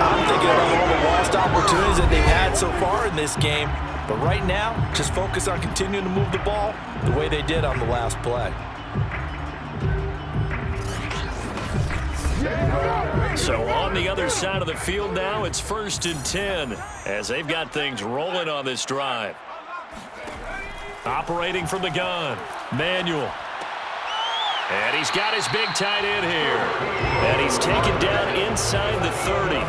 I'm thinking about all the lost opportunities that they've had so far in this game. But right now, just focus on continuing to move the ball the way they did on the last play. So on the other side of the field now, it's 1st and 10 as they've got things rolling on this drive. Operating from the gun, Manuel. And he's got his big tight end here. And he's taken down inside the 30.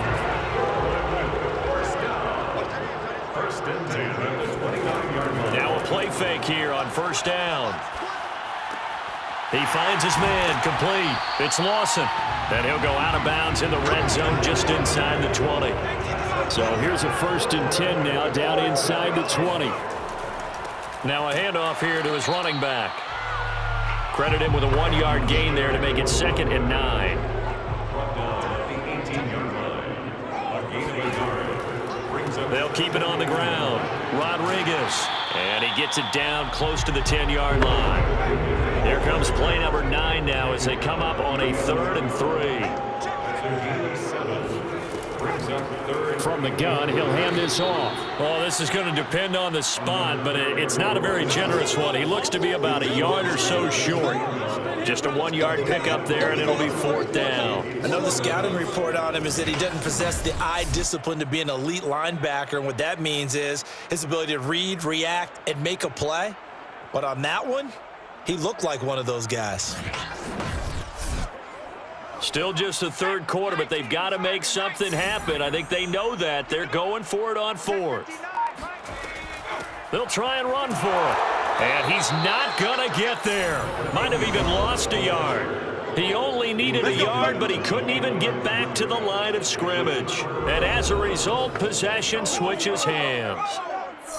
First and 10 at the 29-yard line. Now a play fake here on 1st down. He finds his man, complete. It's Lawson. And he'll go out of bounds in the red zone just inside the 20. So here's a 1st and 10 now down inside the 20. Now a handoff here to his running back. Credit him with a 1-yard gain there to make it 2nd and 9. They'll keep it on the ground. Rodriguez. And he gets it down close to the 10-yard line. Here comes play number 9 now as they come up on a 3rd and 3. From the gun, he'll hand this off. Oh, this is going to depend on the spot, but it's not a very generous one. He looks to be about a yard or so short. Just a 1-yard pickup there, and it'll be 4th down. I know the scouting report on him is that he doesn't possess the eye discipline to be an elite linebacker, and what that means is his ability to read, react, and make a play. But on that one, he looked like one of those guys. Still just the 3rd quarter, but they've got to make something happen. I think they know that. They're going for it on 4th. They'll try and run for it. And he's not going to get there. Might have even lost a yard. He only needed a yard, but he couldn't even get back to the line of scrimmage. And as a result, possession switches hands.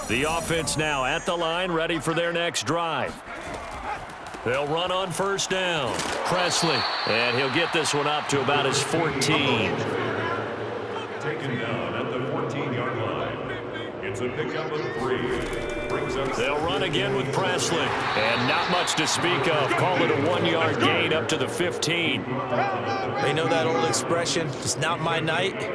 The offense now at the line, ready for their next drive. They'll run on 1st down. Presley. And he'll get this one up to about his 14. Taken down at the 14-yard line. It's a pickup of 3. Brings up They'll run again with Presley. And not much to speak of. Call it a 1-yard gain up to the 15. They know that old expression, it's not my night.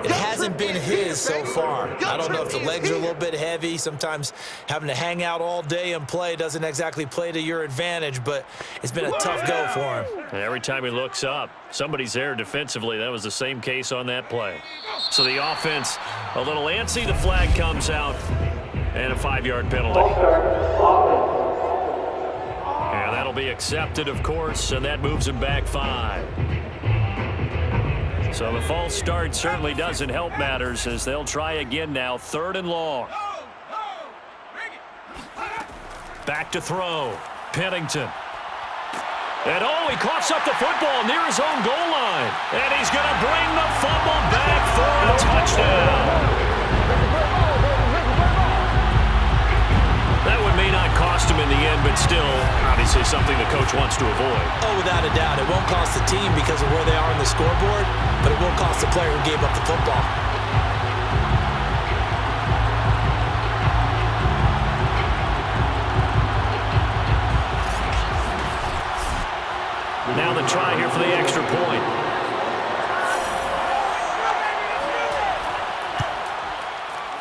It hasn't been his so far. I don't know if the legs are a little bit heavy. Sometimes having to hang out all day and play doesn't exactly play to your advantage, but it's been a tough go for him. And every time he looks up, somebody's there defensively. That was the same case on that play. So the offense a little antsy. The flag comes out, and a 5-yard penalty. And that'll be accepted, of course, and that moves him back 5. So the false start certainly doesn't help matters as they'll try again now. 3rd and long. Back to throw. Pennington. And he coughs up the football near his own goal line. And he's going to bring the fumble back for a touchdown. That one may not cost him in the end, but still, obviously something the coach wants to avoid. Oh, without a doubt. It won't cost the team because of where they are on the scoreboard, but it will cost the player who gave up the football. Now the try here for the extra point.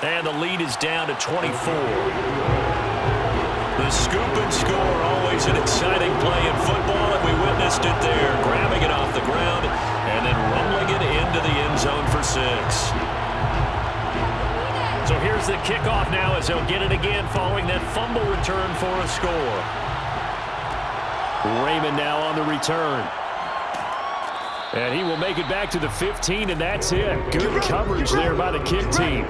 And the lead is down to 24. The scoop and score, always an exciting play in football, and we witnessed it there, grabbing it off the ground and then rumbling it into the end zone for 6. So here's the kickoff now as they'll get it again following that fumble return for a score. Raymond now on the return. And he will make it back to the 15, and that's it. Good coverage there by the kick team.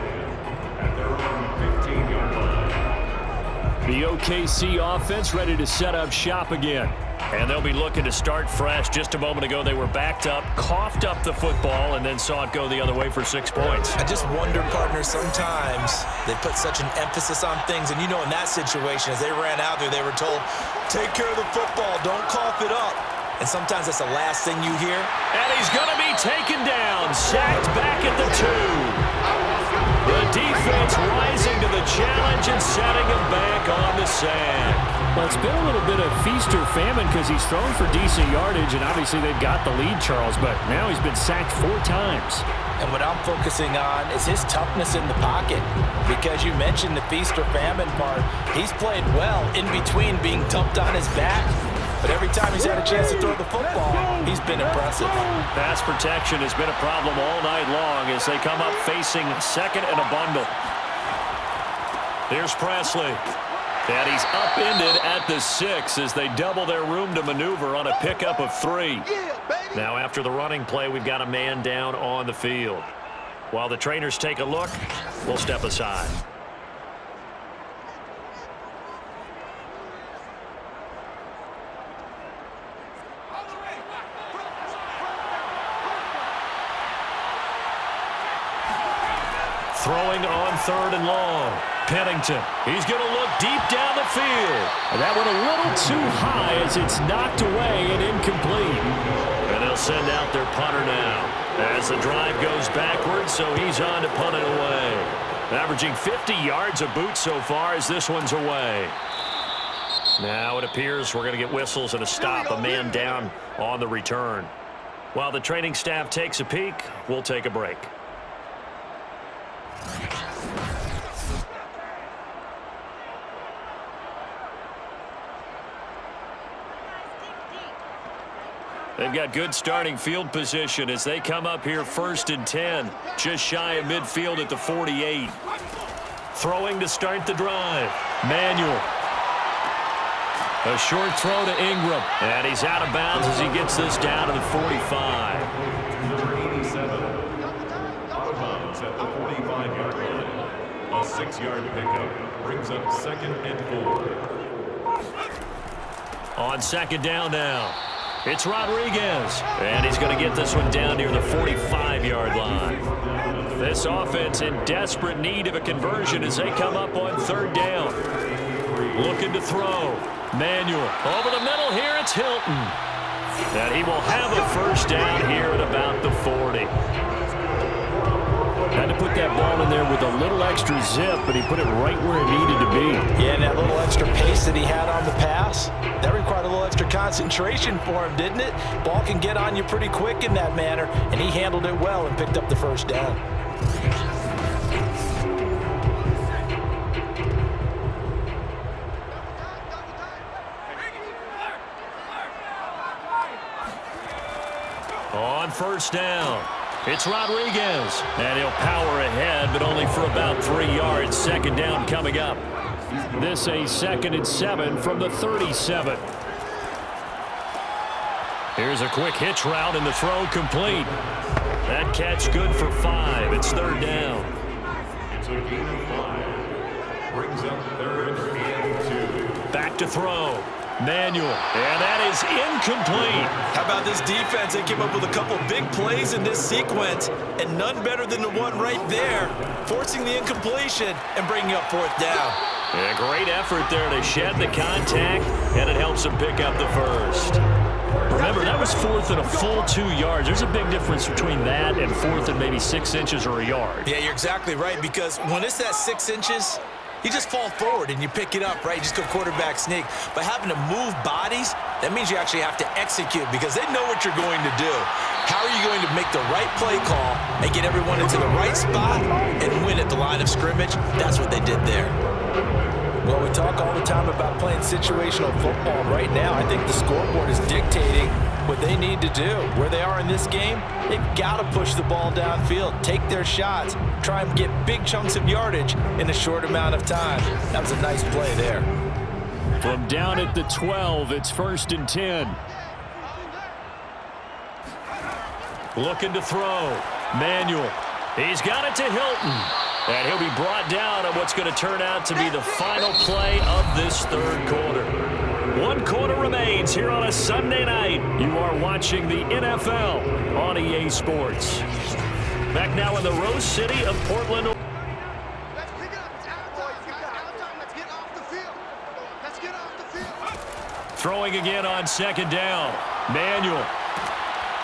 The OKC offense ready to set up shop again. And they'll be looking to start fresh. Just a moment ago, they were backed up, coughed up the football, and then saw it go the other way for 6 points. I just wonder, partner, sometimes they put such an emphasis on things. And you know, in that situation, as they ran out there, they were told, take care of the football, don't cough it up. And sometimes that's the last thing you hear. And he's going to be taken down, sacked back at the 2. The defense rising to the challenge and setting him back on the sack. Well, it's been a little bit of feast or famine because he's thrown for decent yardage, and obviously they've got the lead, Charles, but now he's been sacked 4 times. And what I'm focusing on is his toughness in the pocket, because you mentioned the feast or famine part. He's played well in between being dumped on his back, but every time he's had a chance to throw the football, he's been impressive. Pass protection has been a problem all night long as they come up facing 2nd and a bundle. Here's Presley. And he's upended at the 6 as they double their room to maneuver on a pickup of 3. Now after the running play, we've got a man down on the field. While the trainers take a look, we'll step aside. Throwing on 3rd and long. Pennington. He's going to look deep down the field. That one a little too high as it's knocked away and incomplete. And they'll send out their punter now as the drive goes backwards, so he's on to punt it away. Averaging 50 yards a boot so far as this one's away. Now it appears we're going to get whistles and a stop, a man down on the return. While the training staff takes a peek, we'll take a break. They've got good starting field position as they come up here 1st and 10, just shy of midfield at the 48. Throwing to start the drive. Manuel. A short throw to Ingram, and he's out of bounds as he gets this down to the 45. Number 87, out of bounds at the 45-yard line. A 6-yard pickup brings up 2nd and 4. On 2nd down now. It's Rodriguez, and he's going to get this one down near the 45-yard line. This offense in desperate need of a conversion as they come up on 3rd down. Looking to throw. Manuel over the middle here. It's Hilton. And he will have a 1st down here at about the 40. Had to put that ball in there with a little extra zip, but he put it right where it needed to be. Yeah, and that little extra pace that he had on the pass, that required a little extra concentration for him, didn't it? Ball can get on you pretty quick in that manner, and he handled it well and picked up the 1st down. On 1st down, it's Rodriguez, and he'll power ahead, but only for about 3 yards. 2nd down coming up. This a 2nd and 7 from the 37. Here's a quick hitch route, and the throw complete. That catch good for 5. It's 3rd down. It's a gain of 5. Brings up 3rd and 2. Back to throw. Manuel, and that is incomplete. How about this defense? They came up with a couple big plays in this sequence, and none better than the one right there, forcing the incompletion and bringing up 4th down. A great effort there to shed the contact, and it helps them pick up the 1st. Remember, that was 4th and a full 2 yards. There's a big difference between that and 4th and maybe 6 inches or a yard. Yeah, you're exactly right, because when it's that 6 inches, you just fall forward and you pick it up, right? You just go quarterback sneak. But having to move bodies, that means you actually have to execute because they know what you're going to do. How are you going to make the right play call and get everyone into the right spot and win at the line of scrimmage? That's what they did there. Well, we talk all the time about playing situational football. Right now, I think the scoreboard is dictating what they need to do. Where they are in this game, they've got to push the ball downfield, take their shots, try and get big chunks of yardage in a short amount of time. That was a nice play there. From down at the 12, it's 1st and 10. Looking to throw. Manuel. He's got it to Hilton. And he'll be brought down on what's going to turn out to be the final play of this 3rd quarter. 1 quarter remains here on a Sunday night. You are watching the NFL on EA Sports. Back now in the Rose City of Portland. Let's pick it up. It's out of time, guys. Out of time. Let's get off the field. Let's get off the field. Throwing again on 2nd down. Manuel.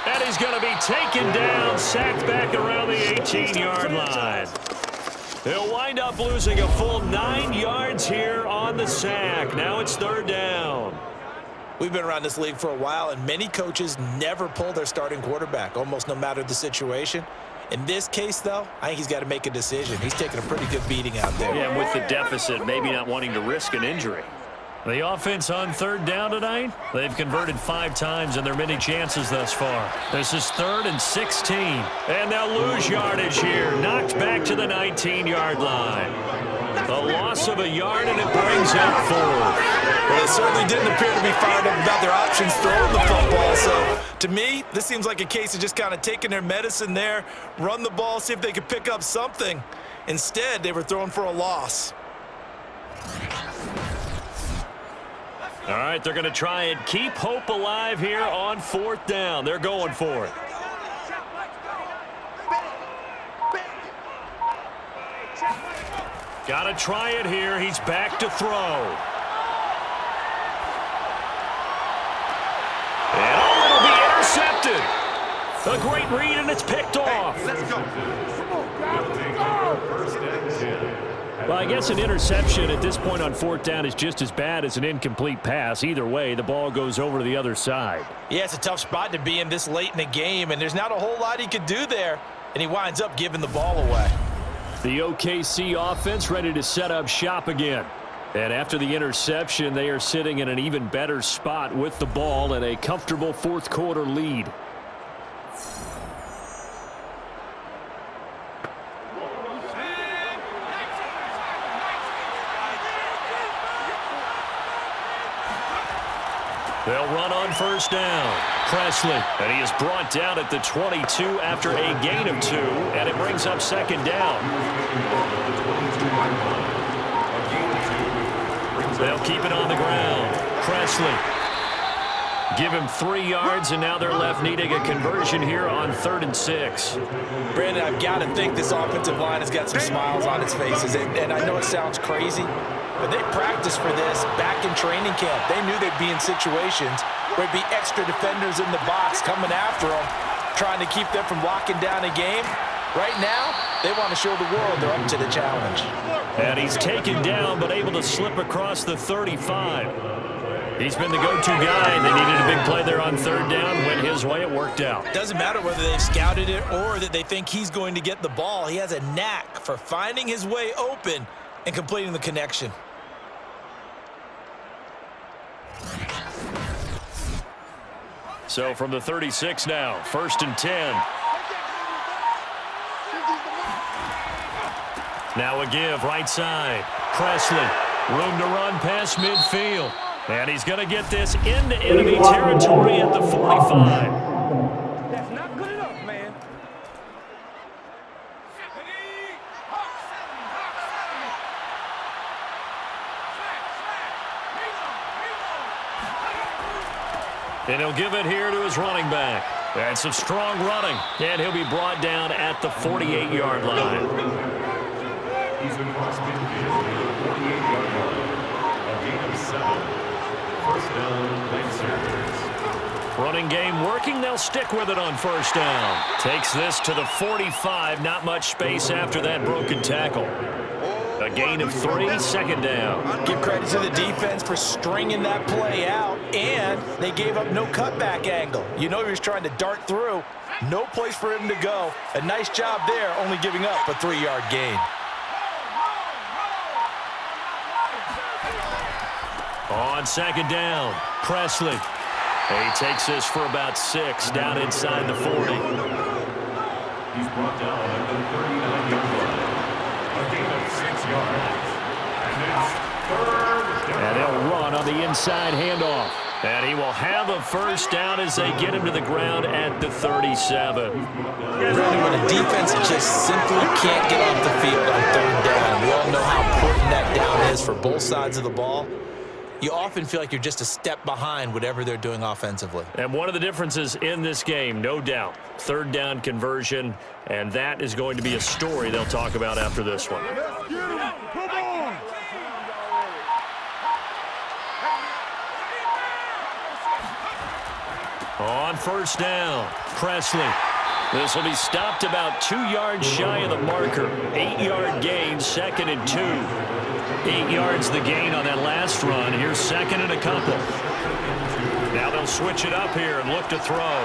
And he's going to be taken down, sacked back around the 18-yard line. They'll wind up losing a full 9 yards here on the sack. Now it's 3rd down. We've been around this league for a while, and many coaches never pull their starting quarterback, almost no matter the situation. In this case, though, I think he's got to make a decision. He's taking a pretty good beating out there. Yeah, and with the deficit, maybe not wanting to risk an injury. The offense on 3rd down tonight, they've converted 5 times in their many chances thus far. This is 3rd and 16. And they'll lose yardage here. Knocked back to the 19-yard line. A loss of a yard, and it brings up 4th. Well, they certainly didn't appear to be fired up about their options throwing the football. So, to me, this seems like a case of just kind of taking their medicine there, run the ball, see if they could pick up something. Instead, they were throwing for a loss. All right, they're going to try and keep hope alive here on 4th down. They're going for it. Got to try it here. He's back to throw. And it'll be intercepted. A great read, and it's picked off. Let's go. They'll take over 1st and 10. Well, I guess an interception at this point on fourth down is just as bad as an incomplete pass. Either way, the ball goes over to the other side. Yeah, it's a tough spot to be in this late in the game, and there's not a whole lot he could do there, and he winds up giving the ball away. The OKC offense ready to set up shop again. And after the interception, they are sitting in an even better spot with the ball and a comfortable fourth quarter lead. They'll run on first down. Presley, and he is brought down at the 22 after a gain of 2, and it brings up second down. They'll keep it on the ground. Presley. Give him 3 yards, and now they're left needing a conversion here on 3rd and 6. Brandon, I've got to think this offensive line has got some smiles on its faces, and I know it sounds crazy, but they practiced for this back in training camp. They knew they'd be in situations where there'd be extra defenders in the box coming after them, trying to keep them from locking down a game. Right now, they want to show the world they're up to the challenge. And he's taken down, but able to slip across the 35. He's been the go-to guy, and they needed a big play there on 3rd down. Went his way, it worked out. Doesn't matter whether they've scouted it or that they think he's going to get the ball. He has a knack for finding his way open and completing the connection. So from the 36 now, 1st and 10. Now a give, right side. Presley, room to run past midfield. And he's going to get this into enemy territory at the 45. That's not good enough, man. And he'll give it here to his running back. And some strong running. And he'll be brought down at the 48-yard line. He's across midfield near the 48-yard line. A gain of 7. First down, Lancers. Running game working. They'll stick with it on first down. Takes this to the 45. Not much space after that broken tackle. A gain of 3, 2nd down. Give credit to the defense for stringing that play out, and they gave up no cutback angle. You know he was trying to dart through. No place for him to go. A nice job there, only giving up a 3-yard gain. On 2nd down, Presley. He takes this for about 6 down inside the 40. He's brought down at the 39-yard line. A gain of 6 yards. And it's 3rd down. And they'll run on the inside handoff. And he will have a first down as they get him to the ground at the 37. Brandon, when a defense just simply can't get off the field on 3rd down, we all know how important that down is for both sides of the ball. You often feel like you're just a step behind whatever they're doing offensively. And one of the differences in this game, no doubt, 3rd down conversion, and that is going to be a story they'll talk about after this one. On first down, Presley. This will be stopped about 2 yards shy of the marker. 8-yard gain, 2nd and 2. 8 yards the gain on that last run. Here's 2nd and a couple. Now they'll switch it up here and look to throw.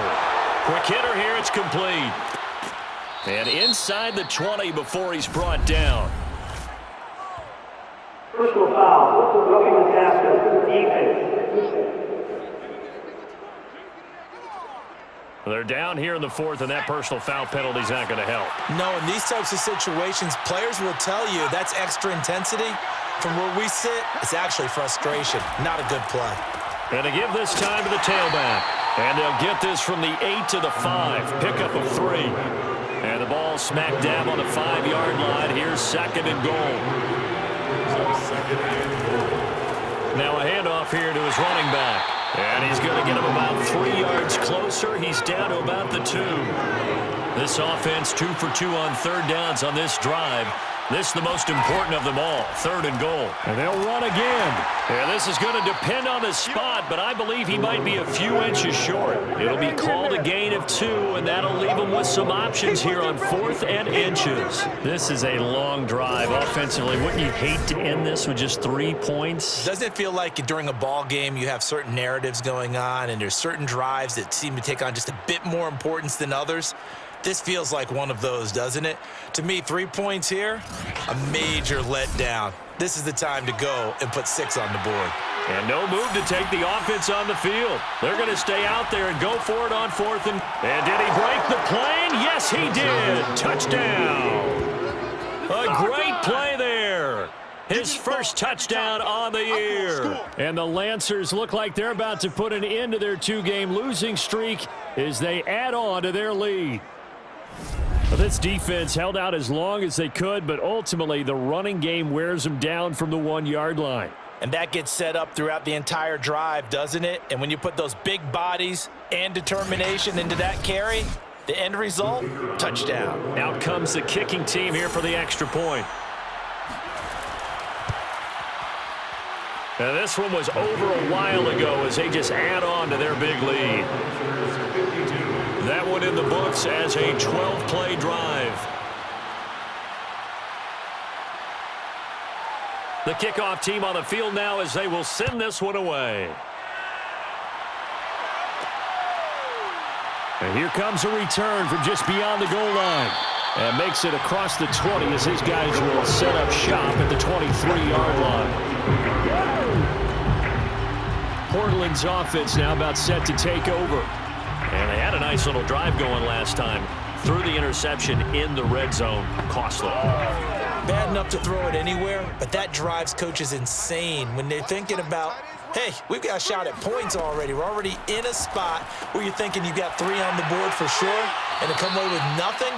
Quick hitter here, it's complete. And inside the 20 before he's brought down. Personal foul. Roughing the tackle. Defense. They're down here in the 4th, and that personal foul penalty is not going to help. No, in these types of situations, players will tell you that's extra intensity. From where we sit, it's actually frustration. Not a good play. And to give this time to the tailback. And they'll get this from the 8 to the 5. Pickup of 3. And the ball smack dab on the 5-yard line. Here's 2nd and goal. Now a handoff here to his running back. And he's going to get him about 3 yards closer. He's down to about the 2. This offense 2 for 2 on 3rd downs on this drive. This is the most important of them all, 3rd and goal. And they'll run again. And this is going to depend on the spot, but I believe he might be a few inches short. It'll be called a gain of 2, and that'll leave him with some options here on 4th and inches. This is a long drive offensively. Wouldn't you hate to end this with just 3 points? Doesn't it feel like during a ball game you have certain narratives going on and there's certain drives that seem to take on just a bit more importance than others? This feels like one of those, doesn't it? To me, 3 points here, a major letdown. This is the time to go and put 6 on the board. And no move to take the offense on the field. They're going to stay out there and go for it on 4th. And did he break the plane? Yes, he did. Touchdown. A great play there. His first touchdown on the year. And the Lancers look like they're about to put an end to their 2-game losing streak as they add on to their lead. Well, this defense held out as long as they could, but ultimately the running game wears them down from the 1-yard line. And that gets set up throughout the entire drive, doesn't it? And when you put those big bodies and determination into that carry, the end result, touchdown. Out comes the kicking team here for the extra point. Now this one was over a while ago as they just add on to their big lead. That one in the books as a 12-play drive. The kickoff team on the field now as they will send this one away. And here comes a return from just beyond the goal line. And makes it across the 20 as his guys will set up shop at the 23-yard line. Portland's offense now about set to take over. And they had a nice little drive going last time. Threw the interception in the red zone. Costly. Bad enough to throw it anywhere, but that drives coaches insane when they're thinking about, hey, we've got a shot at points already. We're already in a spot where you're thinking you got 3 on the board for sure, and to come away with nothing,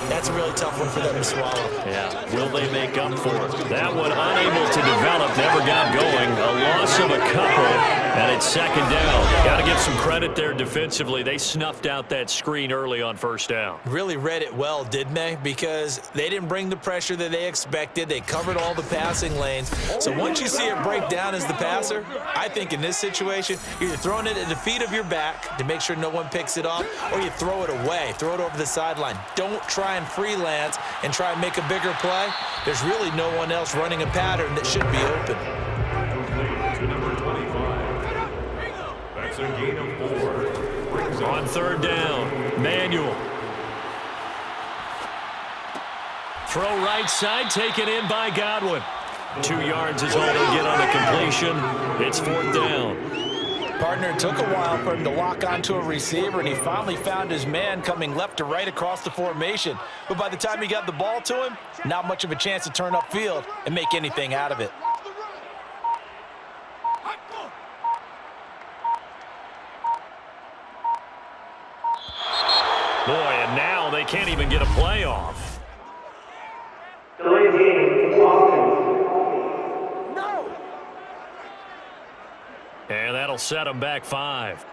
that's a really tough one for them to swallow. Yeah, will they make up for it? That one unable to develop, never got going. A loss of a couple, and it's 2nd down. Got to give some credit there defensively. They snuffed out that screen early on 1st down. Really read it well, didn't they? Because they didn't bring the pressure that they expected. They covered all the passing lanes. So once you see it break down as the passer, I think in this situation, you're either throwing it at the feet of your back to make sure no one picks it off, or you throw it away, throw it over the sideline. Don't try and freelance and try and make a bigger play. There's really no one else running a pattern that should be open. To number 25. That's a gain of 4. On 3rd down, Manuel. Throw right side, taken in by Godwin. 2 yards is all they'll get on the completion. It's 4th down. Partner, it took a while for him to lock onto a receiver, and he finally found his man coming left to right across the formation. But by the time he got the ball to him, not much of a chance to turn upfield and make anything out of it. Boy, and now they can't even get a play off. Delayed game, offense. And that'll set them back 5.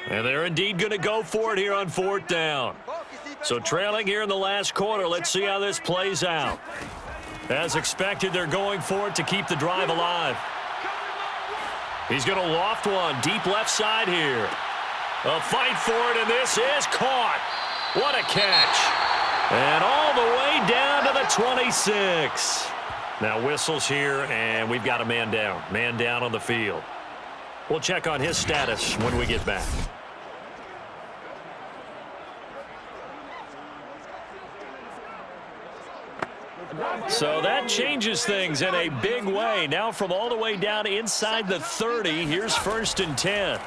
And they're indeed going to go for it here on 4th down. So trailing here in the last quarter, let's see how this plays out. As expected, they're going for it to keep the drive alive. He's going to loft one deep left side here. A fight for it, and this is caught. What a catch. And all the way down to the 26. Now whistles here, and we've got a man down. Man down on the field. We'll check on his status when we get back. So that changes things in a big way. Now from all the way down inside the 30, here's 1st and 10.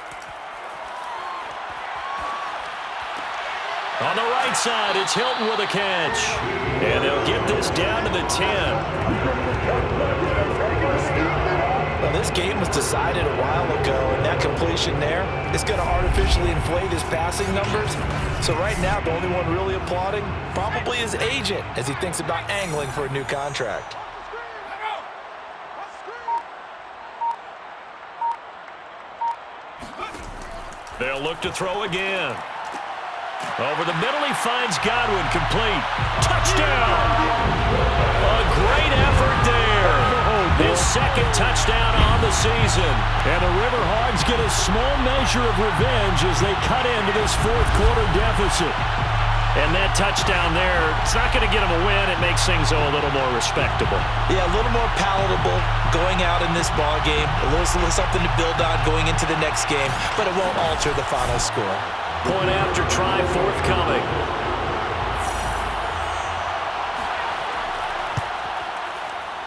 On the right side, it's Hilton with a catch. And they'll get this down to the 10. Well, this game was decided a while ago, and that completion there is going to artificially inflate his passing numbers. So right now, the only one really applauding probably his agent as he thinks about angling for a new contract. They'll look to throw again. Over the middle, he finds Godwin, complete. Touchdown! A great effort there. His second touchdown on the season. And the River Hogs get a small measure of revenge as they cut into this fourth quarter deficit. And that touchdown there, it's not going to get them a win. It makes things a little more respectable. Yeah, a little more palatable going out in this ball game. A little something to build on going into the next game, but it won't alter the final score. Point after try forthcoming.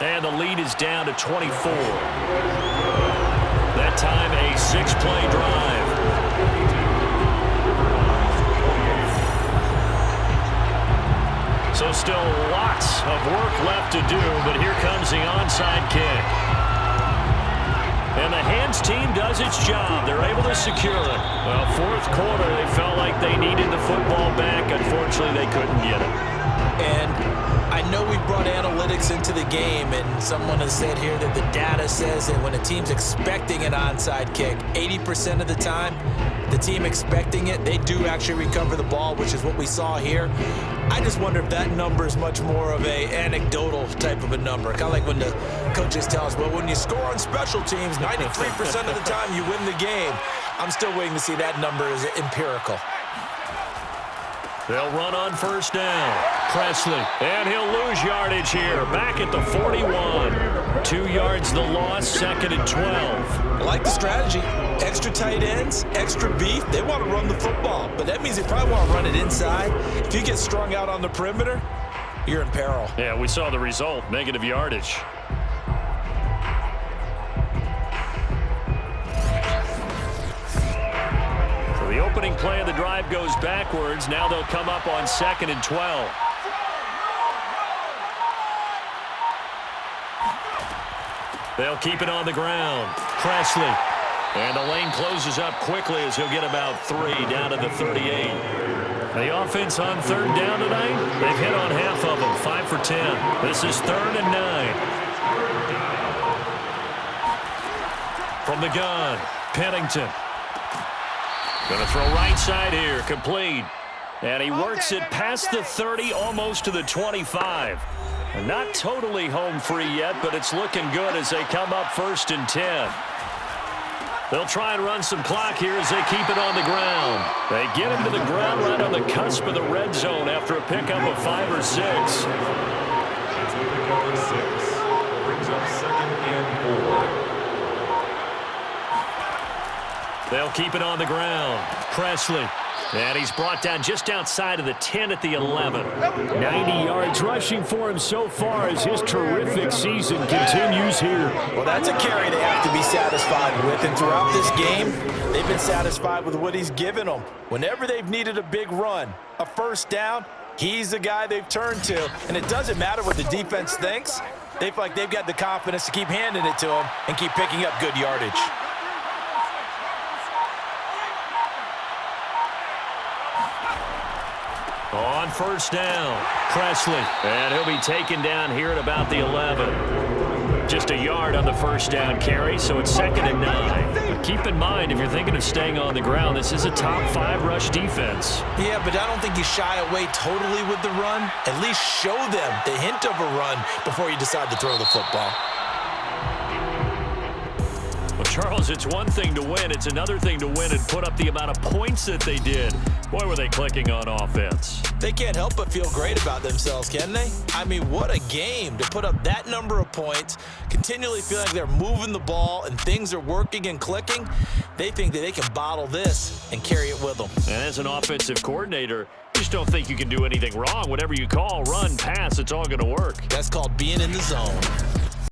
And the lead is down to 24. That time a 6-play drive. So still lots of work left to do, but here comes the onside kick. And the hands team does its job. They're able to secure it. Well, fourth quarter, they felt like they needed the football back. Unfortunately, they couldn't get it. And I know we brought analytics into the game, and someone has said here that the data says that when a team's expecting an onside kick, 80% of the time, the team expecting it, they do actually recover the ball, which is what we saw here. I just wonder if that number is much more of a anecdotal type of a number. Kind of like when the coaches tell us, well, when you score on special teams, 93% of the time you win the game. I'm still waiting to see that number is empirical. They'll run on first down. Presley, and he'll lose yardage here. Back at the 41. 2 yards the loss, second and 12. I like the strategy. Extra tight ends, extra beef. They want to run the football, but that means they probably want to run it inside. If you get strung out on the perimeter, you're in peril. Yeah, we saw the result, negative yardage. So the opening play of the drive goes backwards. Now they'll come up on second and 12. They'll keep it on the ground. Presley. And the lane closes up quickly as he'll get about 3 down to the 38. The offense on third down tonight, they've hit on half of them, 5 for 10. This is 3rd and 9. From the gun, Pennington. Going to throw right side here, complete. And he works it past the 30, almost to the 25. And not totally home free yet, but it's looking good as they come up 1st and 10. They'll try and run some clock here as they keep it on the ground. They get him to the ground right on the cusp of the red zone after a pickup of 5 or 6. That's a pickup of 6. Brings up 2nd and 4. They'll keep it on the ground. Presley. And he's brought down just outside of the 10 at the 11. 90 yards rushing for him so far as his terrific season continues here. Well, that's a carry they have to be satisfied with. And throughout this game, they've been satisfied with what he's given them. Whenever they've needed a big run, a first down, he's the guy they've turned to. And it doesn't matter what the defense thinks. They feel like they've got the confidence to keep handing it to him and keep picking up good yardage. On first down, Presley. And he'll be taken down here at about the 11. Just a yard on the first down carry, so it's 2nd and 9. But keep in mind, if you're thinking of staying on the ground, this is a top 5 rush defense. Yeah, but I don't think you shy away totally with the run. At least show them the hint of a run before you decide to throw the football. Well, Charles, it's one thing to win. It's another thing to win and put up the amount of points that they did. Boy, were they clicking on offense. They can't help but feel great about themselves, can they? I mean, what a game to put up that number of points, continually feeling like they're moving the ball and things are working and clicking. They think that they can bottle this and carry it with them. And as an offensive coordinator, you just don't think you can do anything wrong. Whatever you call, run, pass, it's all going to work. That's called being in the zone.